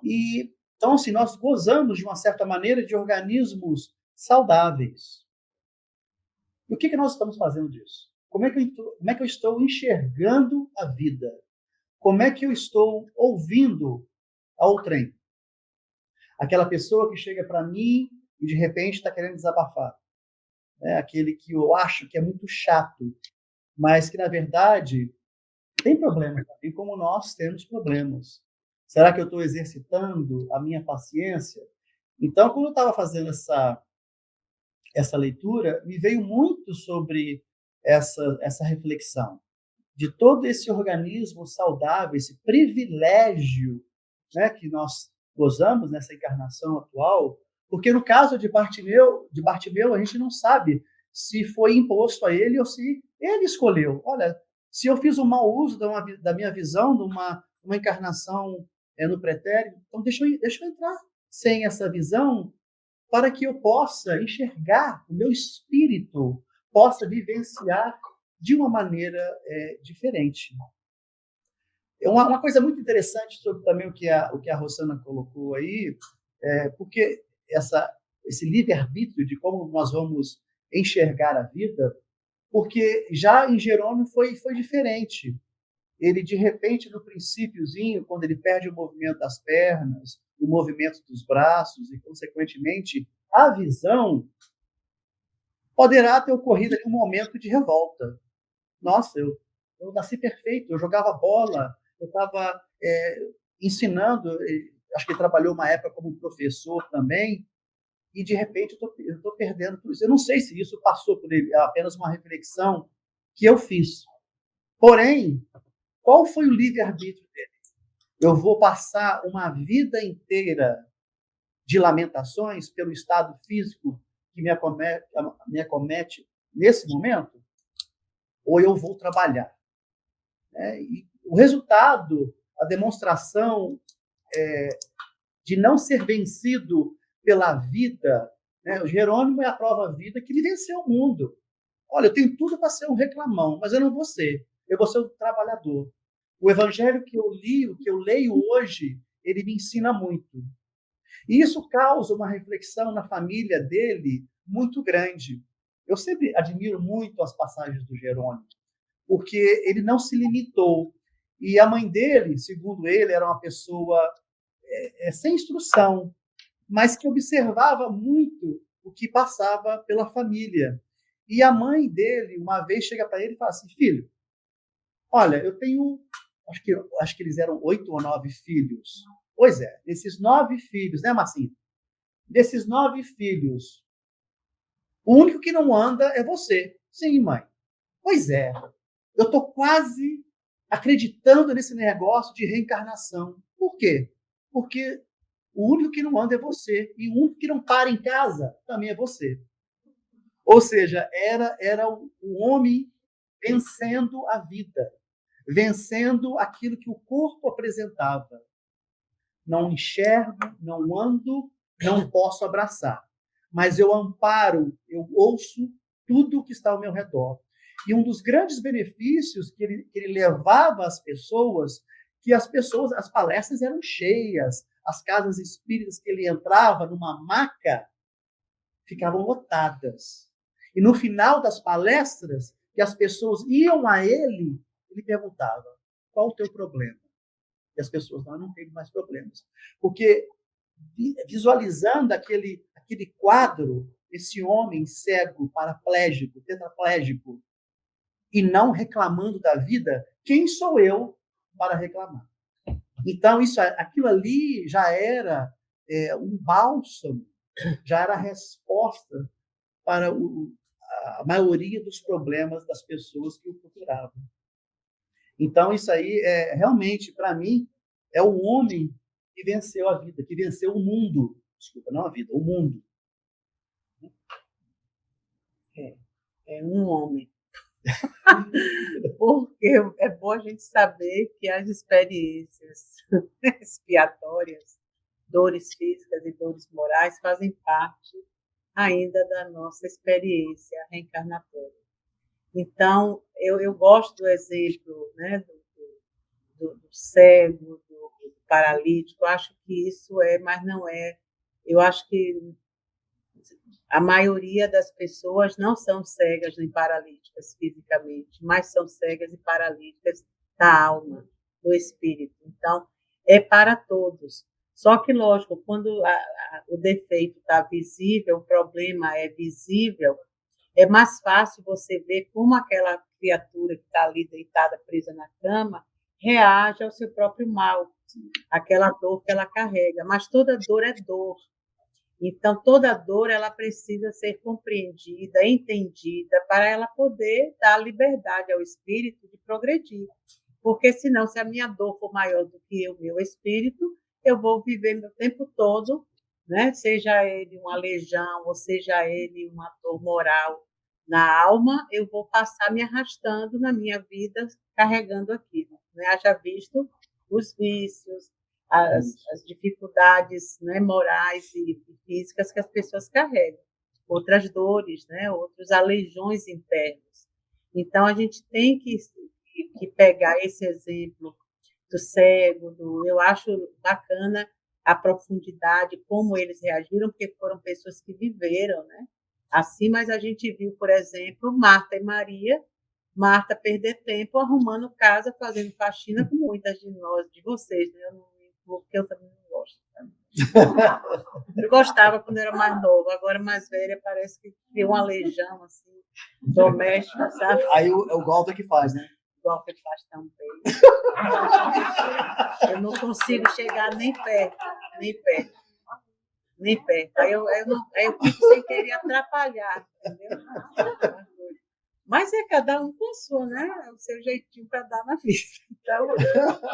e então, assim, nós gozamos, de uma certa maneira, de organismos saudáveis. E o que nós estamos fazendo disso? Como é que eu estou enxergando a vida? Como é que eu estou ouvindo ao trem? Aquela pessoa que chega para mim e, de repente, está querendo desabafar. Aquele que eu acho que é muito chato, mas que, na verdade, tem problemas também, como nós temos problemas. Será que eu estou exercitando a minha paciência? Então, quando eu estava fazendo essa leitura, me veio muito sobre essa reflexão de todo esse organismo saudável, esse privilégio, né, que nós gozamos nessa encarnação atual, porque no caso de Bartimeu, a gente não sabe se foi imposto a ele ou se ele escolheu. Olha, se eu fiz um mau uso da minha visão, de uma encarnação no pretérito, então deixa eu entrar sem essa visão para que eu possa enxergar, o meu espírito possa vivenciar de uma maneira diferente. Uma coisa muito interessante sobre também o que a Rosana colocou aí, porque esse livre-arbítrio de como nós vamos enxergar a vida, porque já em Jerônimo foi diferente. Ele, de repente, no princípiozinho, quando ele perde o movimento das pernas, o movimento dos braços e, consequentemente, a visão, poderá ter ocorrido ali um momento de revolta. Nossa, eu nasci perfeito, eu jogava bola, eu estava ensinando, acho que ele trabalhou uma época como professor também, e de repente eu estou perdendo tudo isso. Eu não sei se isso passou por ele, é apenas uma reflexão que eu fiz. Porém, qual foi o livre-arbítrio dele? Eu vou passar uma vida inteira de lamentações pelo estado físico que me acomete nesse momento? Ou eu vou trabalhar? E o resultado, a demonstração de não ser vencido pela vida, né? O Jerônimo é a prova viva que ele venceu o mundo. Olha, eu tenho tudo para ser um reclamão, mas eu não vou ser. Eu vou ser um trabalhador. O evangelho que eu li, o que eu leio hoje, ele me ensina muito. E isso causa uma reflexão na família dele muito grande. Eu sempre admiro muito as passagens do Jerônimo, porque ele não se limitou. E a mãe dele, segundo ele, era uma pessoa sem instrução, mas que observava muito o que passava pela família. E a mãe dele, uma vez, chega para ele e fala assim: filho, olha, eu tenho, acho que eles eram 8 ou 9 filhos. Pois é, desses 9 filhos, né, Marcinho? Desses 9 filhos, o único que não anda é você. Sim, mãe. Pois é, eu estou quase acreditando nesse negócio de reencarnação. Por quê? Porque o único que não anda é você. E o único que não para em casa também é você. Ou seja, era o homem vencendo a vida, vencendo aquilo que o corpo apresentava. Não enxergo, não ando, não posso abraçar. Mas eu amparo, eu ouço tudo o que está ao meu redor. E um dos grandes benefícios que ele levava às pessoas, as palestras eram cheias, as casas espíritas que ele entrava numa maca ficavam lotadas. E no final das palestras, que as pessoas iam a ele perguntava: qual o teu problema? E as pessoas: não tenho mais problemas. Porque visualizando aquele quadro, esse homem cego, paraplégico, tetraplégico, e não reclamando da vida, quem sou eu para reclamar? Então, aquilo ali já era um bálsamo, já era a resposta para a maioria dos problemas das pessoas que o procuravam. Então, isso aí, realmente, para mim, é o homem que venceu a vida, que venceu o mundo. Desculpa, não a vida, o mundo. É um homem. Porque é bom a gente saber que as experiências expiatórias, dores físicas e dores morais, fazem parte ainda da nossa experiência reencarnatória. Então, eu gosto do exemplo, né, do cego, do paralítico. Eu acho que isso mas não é. Eu acho que a maioria das pessoas não são cegas nem paralíticas fisicamente, mas são cegas e paralíticas da alma, do espírito. Então, é para todos. Só que, lógico, quando o defeito está visível, o problema é visível, é mais fácil você ver como aquela criatura que está ali deitada, presa na cama, reage ao seu próprio mal, aquela dor que ela carrega. Mas toda dor é dor. Então, toda dor ela precisa ser compreendida, entendida, para ela poder dar liberdade ao espírito de progredir. Porque, senão, se a minha dor for maior do que o meu espírito, eu vou viver meu tempo todo, né? Seja ele uma legião, ou seja ele uma dor moral na alma, eu vou passar me arrastando na minha vida, carregando aquilo. Né? Haja visto os vícios, as dificuldades, né, morais e físicas que as pessoas carregam, outras dores, né, outros aleijões internos. Então, a gente tem que pegar esse exemplo do cego, eu acho bacana a profundidade, como eles reagiram, porque foram pessoas que viveram, né? Assim, mas a gente viu, por exemplo, Marta e Maria, Marta perder tempo arrumando casa, fazendo faxina, como muitas de nós, de vocês, né? Porque eu também não gosto. Eu gostava quando era mais nova, agora mais velha, parece que tem uma legião assim, doméstica, sabe? Aí o Walter que faz, né? O Walter faz também. Eu não consigo chegar nem perto, nem perto. Aí eu fico sem querer atrapalhar, entendeu? Mas é cada um com a sua, né? O seu jeitinho para dar na vida.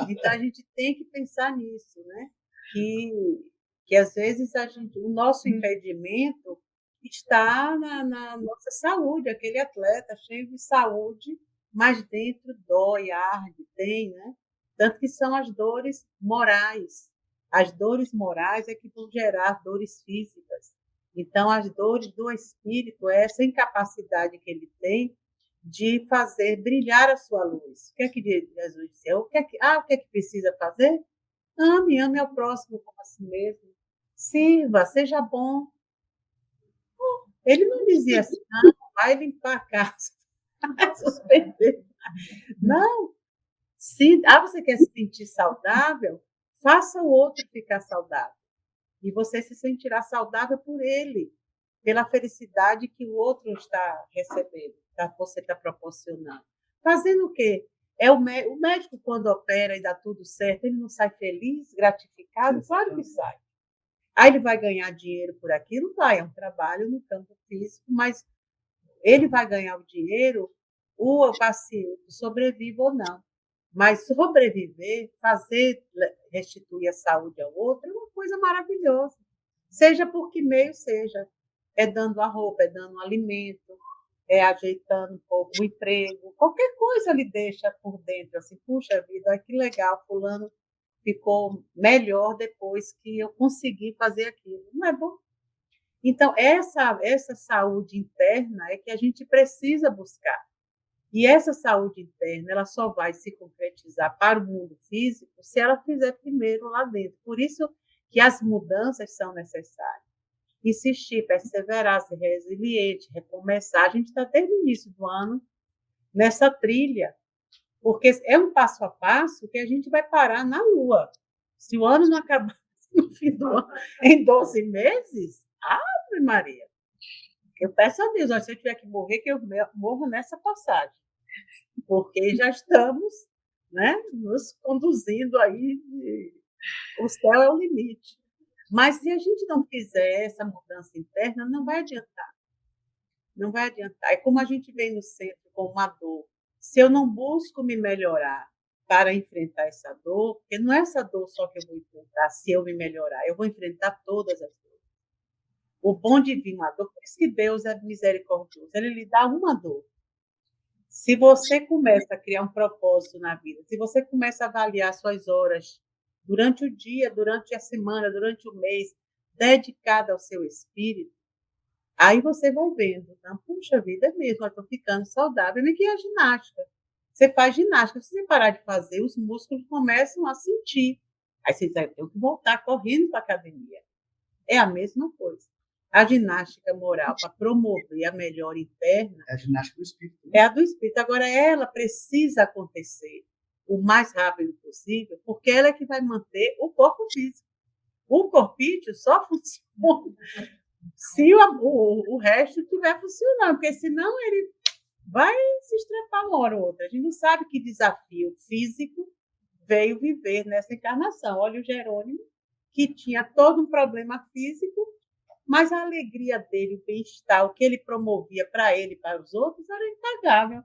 Então a gente tem que pensar nisso, né? Que às vezes o nosso impedimento está na nossa saúde, aquele atleta cheio de saúde, mas dentro dói, arde, tem, né? Tanto que são as dores morais. As dores morais é que vão gerar dores físicas. Então, as dores do espírito é essa incapacidade que ele tem de fazer brilhar a sua luz. O que é que Jesus disse? O que é que precisa fazer? Ame ao próximo como a si mesmo. Sirva, seja bom. Ele não dizia assim, não, vai limpar a casa, vai suspender. Não. Você quer se sentir saudável? Faça o outro ficar saudável. E você se sentirá saudável por ele, pela felicidade que o outro está recebendo, você está proporcionando. Fazendo o quê? O médico, quando opera e dá tudo certo, ele não sai feliz, gratificado? Claro que sai. Aí ele vai ganhar dinheiro por aquilo? Vai, é um trabalho no campo físico, mas ele vai ganhar o dinheiro, o paciente sobrevive ou não. Mas sobreviver, restituir a saúde ao outro, é uma coisa maravilhosa. Seja por que meio seja. É dando a roupa, é dando o alimento, é ajeitando um pouco o emprego. Qualquer coisa lhe deixa por dentro, assim, puxa vida, que legal, fulano ficou melhor depois que eu consegui fazer aquilo. Não é bom? Então, essa saúde interna é que a gente precisa buscar. E essa saúde interna, ela só vai se concretizar para o mundo físico se ela fizer primeiro lá dentro. Por isso que as mudanças são necessárias. Insistir, perseverar, ser resiliente, recomeçar. A gente está desde o início do ano nessa trilha, porque é um passo a passo que a gente vai parar na Lua. Se o ano não acabar no fim do ano, em 12 meses, Ave Maria! Eu peço a Deus, se eu tiver que morrer, que eu morro nessa passagem. Porque já estamos, né, nos conduzindo aí, o céu é o limite. Mas se a gente não fizer essa mudança interna, não vai adiantar. Não vai adiantar. É como a gente vem no centro com uma dor. Se eu não busco me melhorar para enfrentar essa dor, porque não é essa dor só que eu vou enfrentar se eu me melhorar, eu vou enfrentar todas as dores. O bom de vir uma dor, por isso que Deus é misericordioso, ele lhe dá uma dor. Se você começa a criar um propósito na vida, se você começa a avaliar suas horas durante o dia, durante a semana, durante o mês, dedicada ao seu espírito, aí você vai vendo, então, puxa vida, é mesmo, eu estou ficando saudável. E que é a ginástica. Você faz ginástica, se você parar de fazer, os músculos começam a sentir. Aí você vai ter que voltar correndo para a academia. É a mesma coisa. A ginástica moral, para promover a melhora interna, é a ginástica do espírito. É a do espírito. Agora, ela precisa acontecer o mais rápido possível, porque ela é que vai manter o corpo físico. O corpício só funciona se o resto estiver funcionando, porque senão ele vai se estrepar uma hora ou outra. A gente não sabe que desafio físico veio viver nessa encarnação. Olha o Jerônimo, que tinha todo um problema físico, mas a alegria dele, o bem-estar, o que ele promovia para ele e para os outros era impagável.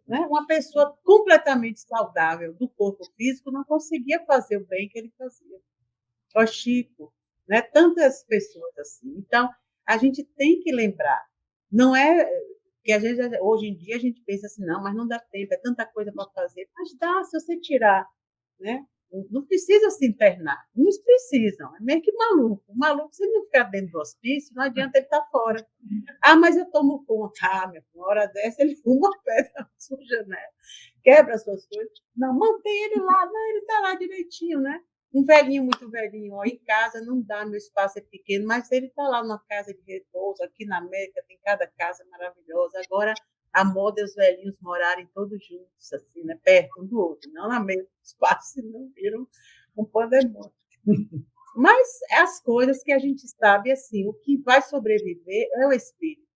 Né? Uma pessoa completamente saudável do corpo físico não conseguia fazer o bem que ele fazia. O Chico, né? Tantas pessoas assim. Então, a gente tem que lembrar. Não é que às vezes, hoje em dia a gente pensa assim, não, mas não dá tempo, é tanta coisa para fazer. Mas dá, se você tirar, né? Não precisa se internar. Uns precisam. É meio que maluco. O maluco, se ele não ficar dentro do hospício, não adianta ele estar fora. Mas eu tomo conta. Uma hora dessa, ele fuma uma pedra na sua janela. Quebra as suas coisas. Não, mantém ele lá. Não, ele está lá direitinho, né? Um velhinho, muito velhinho. Ó, em casa não dá, meu espaço é pequeno, mas ele está lá numa casa de repouso. Aqui na América tem cada casa maravilhosa. Agora, a moda é os velhinhos morarem todos juntos, assim, né? Perto um do outro, não na mesma espaço, senão viram um pandemônio. Mas as coisas que a gente sabe, assim, o que vai sobreviver é o espírito.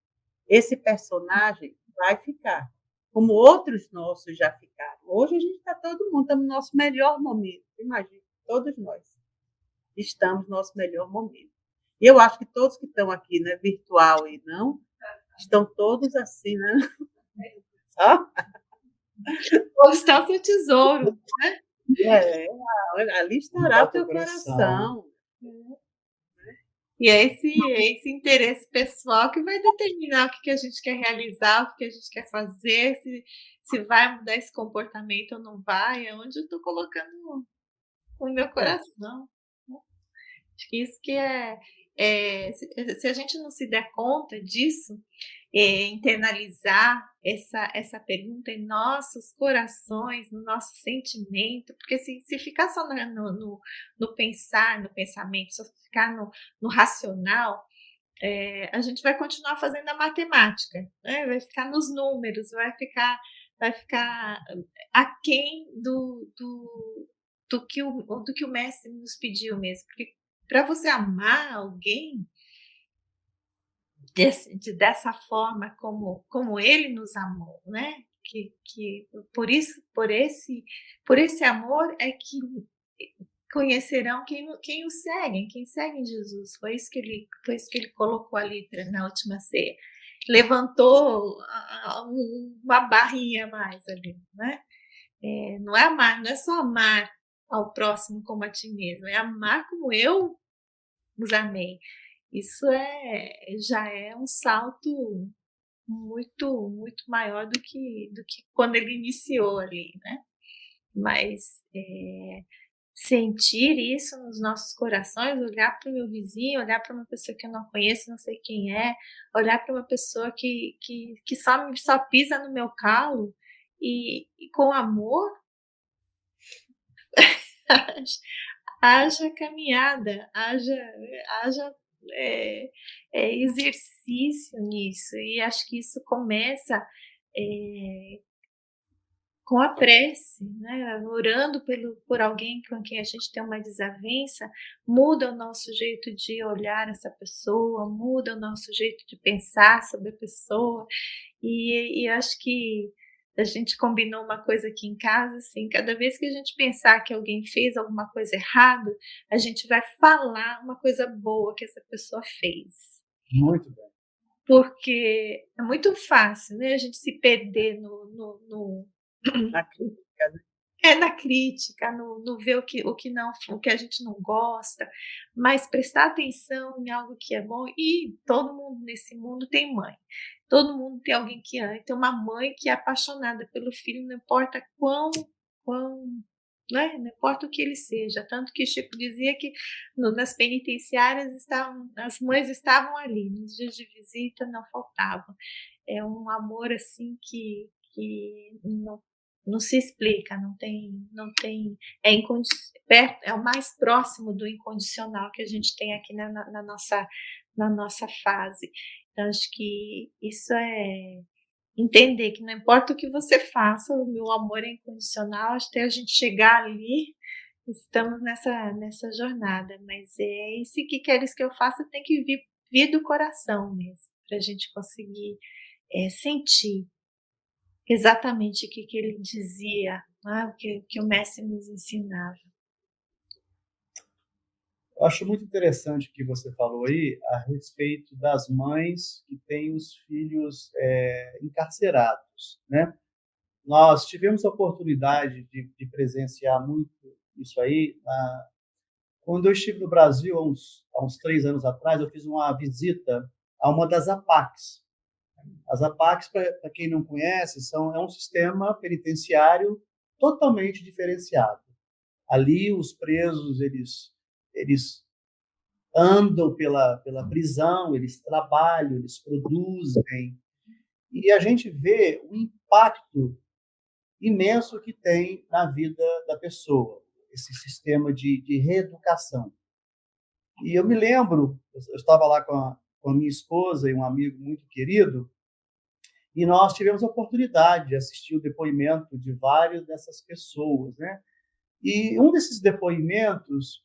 Esse personagem vai ficar, como outros nossos já ficaram. Hoje a gente está todo mundo, estamos no nosso melhor momento, imagina, todos nós estamos no nosso melhor momento. E eu acho que todos que estão aqui, né, virtual e não, estão todos assim, né? Ó, Onde está o seu tesouro? é, ali estará Tá o teu teu coração. coração. E é esse interesse pessoal que vai determinar o que a gente quer realizar, o que a gente quer fazer, se vai mudar esse comportamento ou não vai, é onde eu estou colocando o meu É, coração, né. Acho que isso que se a gente não se der conta disso, internalizar essa pergunta em nossos corações, no nosso sentimento, porque se ficar só no pensar, no pensamento, só ficar no racional, a gente vai continuar fazendo a matemática, né, vai ficar nos números, vai ficar aquém do que o mestre nos pediu mesmo, porque para você amar alguém dessa forma como ele nos amou, né, que por esse amor é que conhecerão quem o seguem, quem seguem Jesus. Foi isso que ele colocou ali na última ceia. Levantou uma barrinha a mais ali, né? Não é amar, não é só amar ao próximo como a ti mesmo, é amar como eu os amei. Isso já é um salto muito, muito maior do que quando ele iniciou ali, né? Mas sentir isso nos nossos corações, olhar para o meu vizinho, olhar para uma pessoa que eu não conheço, não sei quem é, olhar para uma pessoa que só pisa no meu calo e com amor, haja caminhada, haja eh, exercício nisso. E acho que isso começa eh, com a prece, né, orando por alguém com quem a gente tem uma desavença, muda o nosso jeito de olhar essa pessoa, muda o nosso jeito de pensar sobre a pessoa, e acho que a gente combinou uma coisa aqui em casa, assim, cada vez que a gente pensar que alguém fez alguma coisa errada, a gente vai falar uma coisa boa que essa pessoa fez. Muito bem. Porque é muito fácil, né, a gente se perder no na crítica, né? na crítica, no ver o que a gente não gosta, mas prestar atenção em algo que é bom. E todo mundo nesse mundo tem mãe, todo mundo tem alguém que ama, tem uma mãe que é apaixonada pelo filho, não importa quão, né, não importa o que ele seja, tanto que Chico dizia que nas penitenciárias as mães estavam ali, nos dias de visita não faltavam. É um amor assim que não se explica, não tem, é o mais próximo do incondicional que a gente tem aqui na nossa fase. Então acho que isso é entender que não importa o que você faça, o meu amor é incondicional, até a gente chegar ali, estamos nessa jornada, mas é esse "que queres que eu faça" tem que vir do coração mesmo, para a gente conseguir, sentir exatamente o que ele dizia, né, o que o mestre nos ensinava. Eu acho muito interessante o que você falou aí a respeito das mães que têm os filhos encarcerados, né? Nós tivemos a oportunidade de presenciar muito isso aí. Quando eu estive no Brasil, há uns 3 anos atrás, eu fiz uma visita a uma das APACs. As APACs, para quem não conhece, é um sistema penitenciário totalmente diferenciado. Ali, os presos, eles andam pela prisão, eles trabalham, eles produzem, e a gente vê o impacto imenso que tem na vida da pessoa, esse sistema de reeducação. E eu me lembro, eu estava lá com a minha esposa e um amigo muito querido, e nós tivemos a oportunidade de assistir o depoimento de várias dessas pessoas, né? E um desses depoimentos,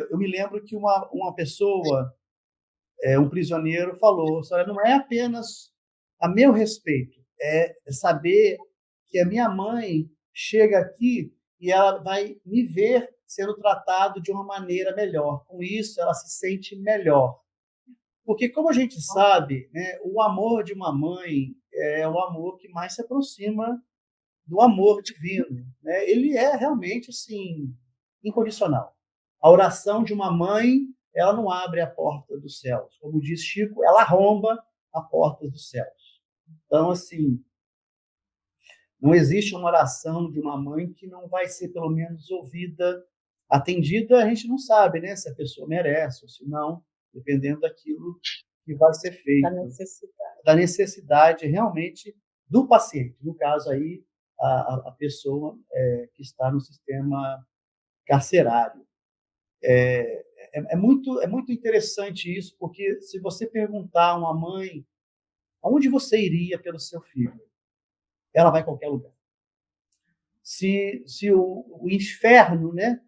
eu me lembro que uma pessoa, um prisioneiro, falou: "Olha, não é apenas a meu respeito, é saber que a minha mãe chega aqui e ela vai me ver sendo tratado de uma maneira melhor. Com isso, ela se sente melhor. Porque, como a gente sabe, né, o amor de uma mãe é o amor que mais se aproxima do amor divino, né? Ele é realmente assim incondicional. A oração de uma mãe, ela não abre a porta dos céus, como diz Chico, ela arromba a porta dos céus. Então, assim, não existe uma oração de uma mãe que não vai ser pelo menos ouvida, atendida. A gente não sabe, né, se a pessoa merece ou se não, dependendo daquilo que vai ser feito, da necessidade realmente do paciente. No caso aí, a pessoa que está no sistema carcerário. É muito interessante isso, porque se você perguntar a uma mãe aonde você iria pelo seu filho, ela vai em qualquer lugar. Se o inferno, né,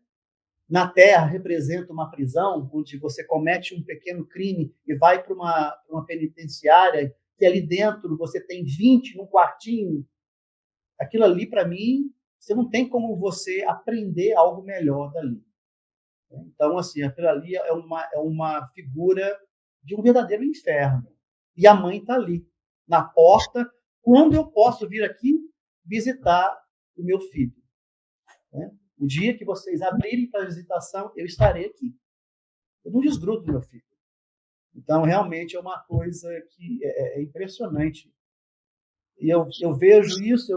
na Terra representa uma prisão, onde você comete um pequeno crime e vai para uma penitenciária, que ali dentro você tem 20 num quartinho, aquilo ali, para mim, você não tem como você aprender algo melhor dali. Então, assim, aquilo ali é uma figura de um verdadeiro inferno. E a mãe está ali, na porta, quando eu posso vir aqui visitar o meu filho. Né? O dia que vocês abrirem para a visitação, eu estarei aqui. Eu não desgrudo do meu filho. Então, realmente é uma coisa que é impressionante. E eu vejo isso,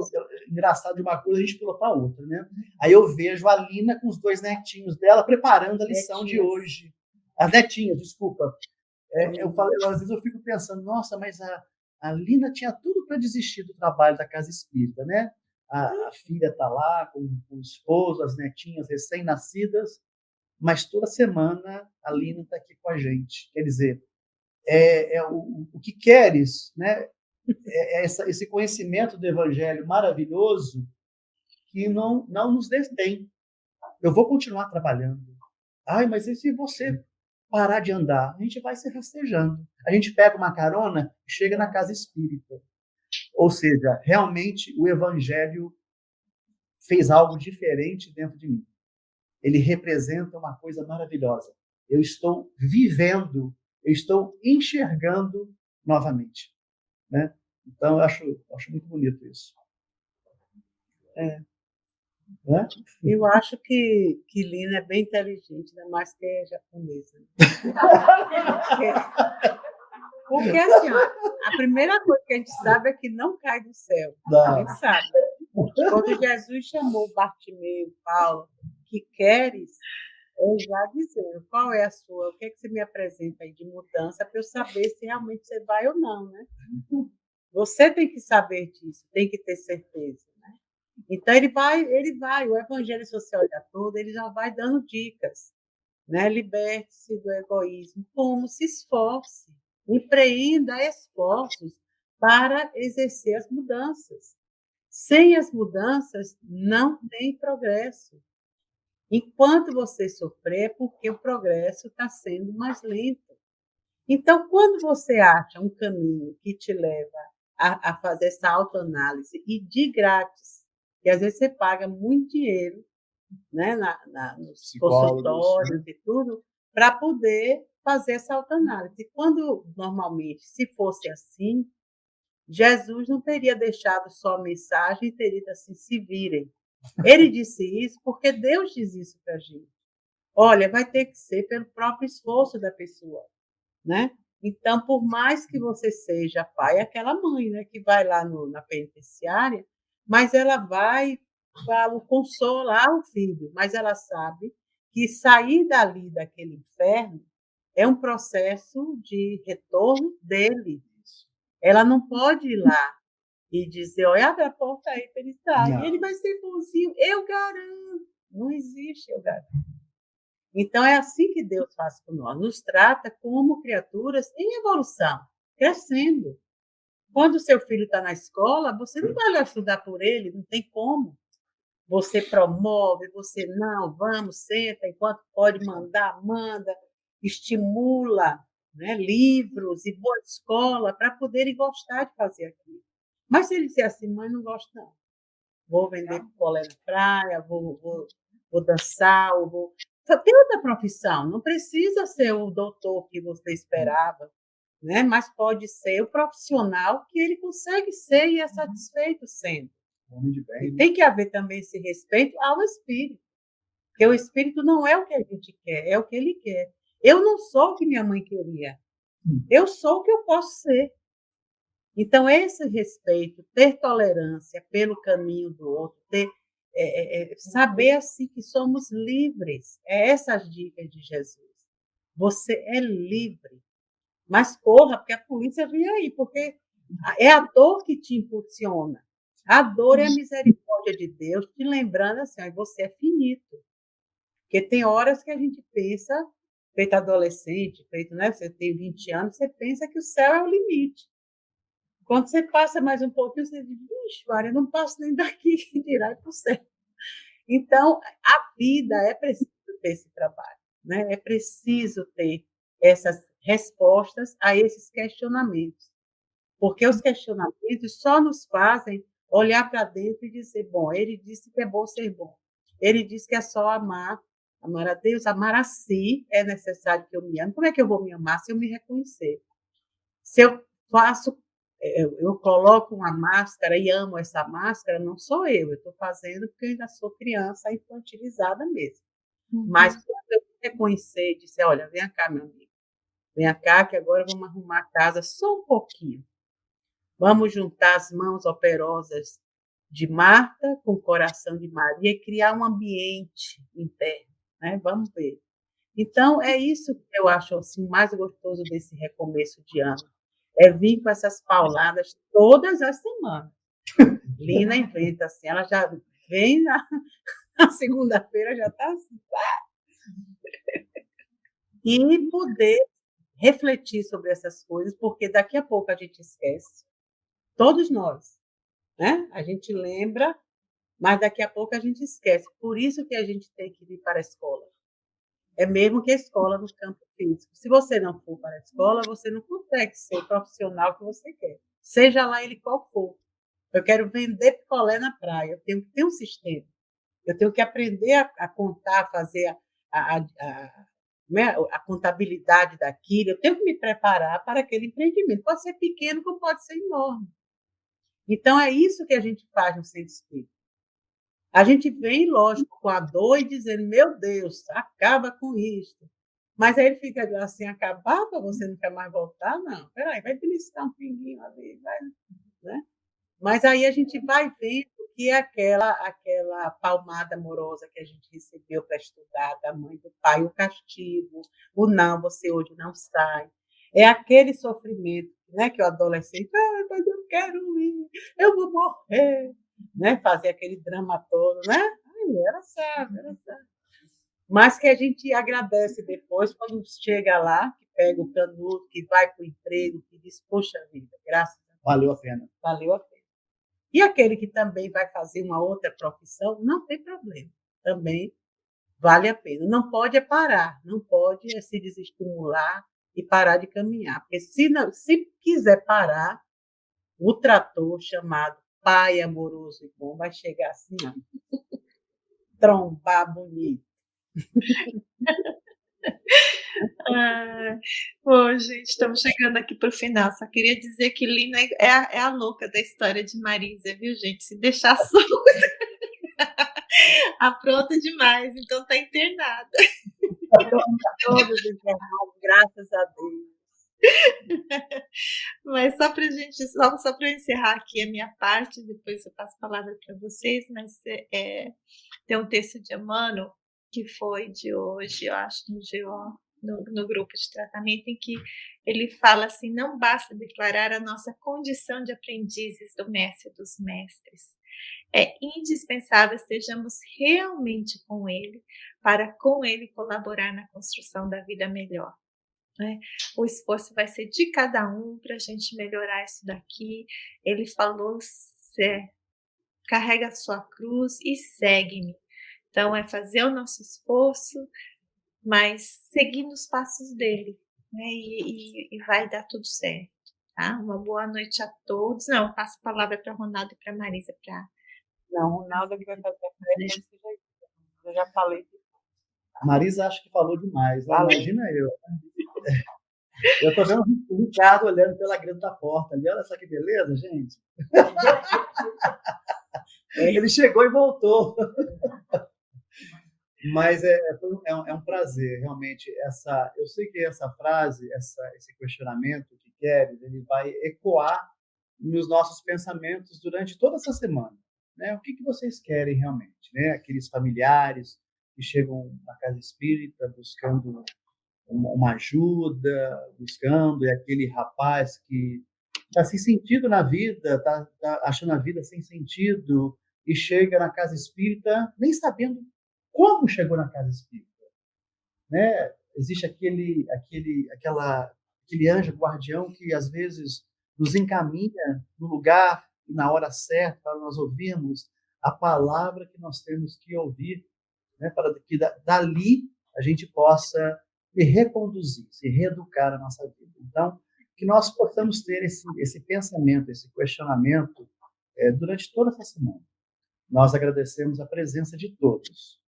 engraçado de uma coisa, a gente pulou para outra, né? Aí eu vejo a Lina com os 2 netinhos dela preparando a lição de hoje. As netinhas, desculpa. Às vezes eu fico pensando, nossa, mas a Lina tinha tudo para desistir do trabalho da casa espírita, né? A filha está lá com o esposo, as netinhas recém-nascidas, mas toda semana a Lina está aqui com a gente. Quer dizer, o que queres, né? Esse conhecimento do Evangelho maravilhoso que não nos detém. Eu vou continuar trabalhando. Ai, mas e se você parar de andar? A gente vai se rastejando. A gente pega uma carona e chega na casa espírita. Ou seja, realmente o Evangelho fez algo diferente dentro de mim. Ele representa uma coisa maravilhosa. Eu estou vivendo, eu estou enxergando novamente. Né? Então, eu acho muito bonito isso. Né? Eu acho que Lina é bem inteligente, ainda mais que é japonesa. Porque assim, ó, a primeira coisa que a gente sabe é que não cai do céu. Não. A gente sabe. Quando Jesus chamou Bartimeu, Paulo, que queres, eu já dizendo, qual é a sua, o que é que você me apresenta aí de mudança para eu saber se realmente você vai ou não, né? Você tem que saber disso, tem que ter certeza, né? Então ele vai, o Evangelho Social da Toda, ele já vai dando dicas, né? Liberte-se do egoísmo, como se esforce, empreenda esforços para exercer as mudanças. Sem as mudanças, não tem progresso. Enquanto você sofrer, é porque o progresso está sendo mais lento. Então, quando você acha um caminho que te leva a fazer essa autoanálise, e de grátis, que às vezes você paga muito dinheiro, né, nos consultórios e tudo, para poder fazer essa autoanálise. Quando, normalmente, se fosse assim, Jesus não teria deixado só a mensagem e teria dito assim, se virem. Ele disse isso porque Deus diz isso para a gente. Olha, vai ter que ser pelo próprio esforço da pessoa, né? Então, por mais que você seja pai, é aquela mãe, né, que vai lá na penitenciária, mas ela vai para consolar o filho, mas ela sabe que sair dali daquele inferno é um processo de retorno dele. Ela não pode ir lá e dizer, olha, abre a porta aí para ele estar. E ele vai ser bonzinho, eu garanto. Não existe, eu garanto. Então, é assim que Deus faz com nós. Nos trata como criaturas em evolução, crescendo. Quando o seu filho está na escola, você não vai lá estudar por ele, não tem como. Você promove, você não, vamos, senta, enquanto pode mandar, manda, estimula, né, livros e boa escola para poderem gostar de fazer aquilo. Mas se ele disser assim, mãe, não gosto não. Vou vender picolé na praia, vou vou dançar, ou vou. Só tem outra profissão, não precisa ser o doutor que você esperava, né? Mas pode ser o profissional que ele consegue ser e é satisfeito sendo. Homem de E bem, né? tem que haver também esse respeito ao espírito, porque o espírito não é o que a gente quer, é o que ele quer. Eu não sou o que minha mãe queria, eu sou o que eu posso ser. Então, esse respeito, ter tolerância pelo caminho do outro, saber assim que somos livres, é essas dicas de Jesus. Você é livre, mas corra, porque a polícia vem aí, porque é a dor que te impulsiona. A dor é a misericórdia de Deus, te lembrando assim, ó, você é finito. Porque tem horas que a gente pensa, feito adolescente, feito, né, você tem 20 anos, você pensa que o céu é o limite. Quando você passa mais um pouquinho, você diz, vixe, Maria, eu não passo nem daqui, que dirá para o céu. Então, a vida é preciso ter esse trabalho, né? É preciso ter essas respostas a esses questionamentos, porque os questionamentos só nos fazem olhar para dentro e dizer, bom, ele disse que é bom ser bom, ele disse que é só amar, amar a Deus, amar a si, é necessário que eu me ame. Como é que eu vou me amar se eu me reconhecer? Se eu faço, eu coloco uma máscara e amo essa máscara, não sou eu estou fazendo porque eu ainda sou criança infantilizada mesmo. Mas quando eu reconhecer e disser, olha, vem cá, meu amigo, vem cá que agora vamos arrumar a casa só um pouquinho. Vamos juntar as mãos operosas de Marta com o coração de Maria e criar um ambiente interno, né? Vamos ver. Então, é isso que eu acho assim, mais gostoso desse recomeço de ano. É vir com essas pauladas todas as semanas. Lina inventa assim, ela já vem na segunda-feira, já está assim. E poder refletir sobre essas coisas, porque daqui a pouco a gente esquece. Todos nós, né? A gente lembra, mas daqui a pouco a gente esquece. Por isso que a gente tem que ir para a escola. É mesmo que a escola no campo físico. Se você não for para a escola, você não consegue ser o profissional que você quer. Seja lá ele qual for. Eu quero vender picolé na praia. Eu tenho que ter um sistema. Eu tenho que aprender a contar, a fazer a contabilidade daquilo. Eu tenho que me preparar para aquele empreendimento. Pode ser pequeno, como pode ser enorme. Então, é isso que a gente faz no Centro Espírita. A gente vem, lógico, com a dor e dizendo, meu Deus, acaba com isso. Mas aí ele fica assim, acabar para você nunca mais voltar? Não, peraí, vai beliscar um pinguinho ali, vai, né? Mas aí a gente vai vendo que é aquela palmada amorosa que a gente recebeu para estudar da mãe e do pai, o castigo, o não, você hoje não sai. É aquele sofrimento, né, que o adolescente, mas eu quero ir, eu vou morrer, né? Fazer aquele drama todo, né? Ai, ela sabe, ela sabe. Mas que a gente agradece depois quando chega lá, que pega o canudo, que vai para o emprego, que diz, poxa vida, graças a Deus. Valeu a pena. Valeu a pena. E aquele que também vai fazer uma outra profissão, não tem problema. Também vale a pena. Não pode parar, não pode se desestimular e parar de caminhar. Porque se quiser parar, o trator chamado Pai Amoroso e Bom vai chegar assim, ó, trombar bonito. Bom, gente, estamos chegando aqui para o final. Só queria dizer que Lina é a louca da história de Marisa, viu, gente? Se deixar solta, apronta demais, então tá internada. Todos enterrados, graças a Deus. Mas só para gente, só para encerrar aqui a minha parte, depois eu passo a palavra para vocês, mas tem um texto de Emmanuel que foi de hoje, eu acho, no grupo de tratamento, em que ele fala assim: não basta declarar a nossa condição de aprendizes do mestre dos mestres. É indispensável estejamos realmente com ele, para com ele colaborar na construção da vida melhor. Né? O esforço vai ser de cada um para a gente melhorar isso daqui. Ele falou: carrega a sua cruz e segue-me. Então, é fazer o nosso esforço, mas seguir nos passos dele, né? E vai dar tudo certo. Tá? Uma boa noite a todos. Não, passo a palavra para a Ronaldo e para a Marisa. Não, o Ronaldo que vai fazer a prece, eu já falei. A Marisa acho que falou demais, né? Falei. Imagina eu. Eu estou vendo o Ricardo olhando pela grade da porta ali. Olha só que beleza, gente. Ele chegou e voltou. Mas é um prazer, realmente. Eu sei que essa frase, esse questionamento que queres, ele vai ecoar nos nossos pensamentos durante toda essa semana. Né? O que vocês querem realmente? Né? Aqueles familiares que chegam na casa espírita buscando uma ajuda, buscando, e aquele rapaz que está sem sentido na vida, está achando a vida sem sentido, e chega na casa espírita nem sabendo como chegou na casa espírita. Né? Existe aquele anjo guardião que, às vezes, nos encaminha no lugar e na hora certa para nós ouvirmos a palavra que nós temos que ouvir, né? Para que dali a gente possa se reconduzir, se reeducar a nossa vida. Então, que nós possamos ter esse pensamento, esse questionamento durante toda essa semana. Nós agradecemos a presença de todos.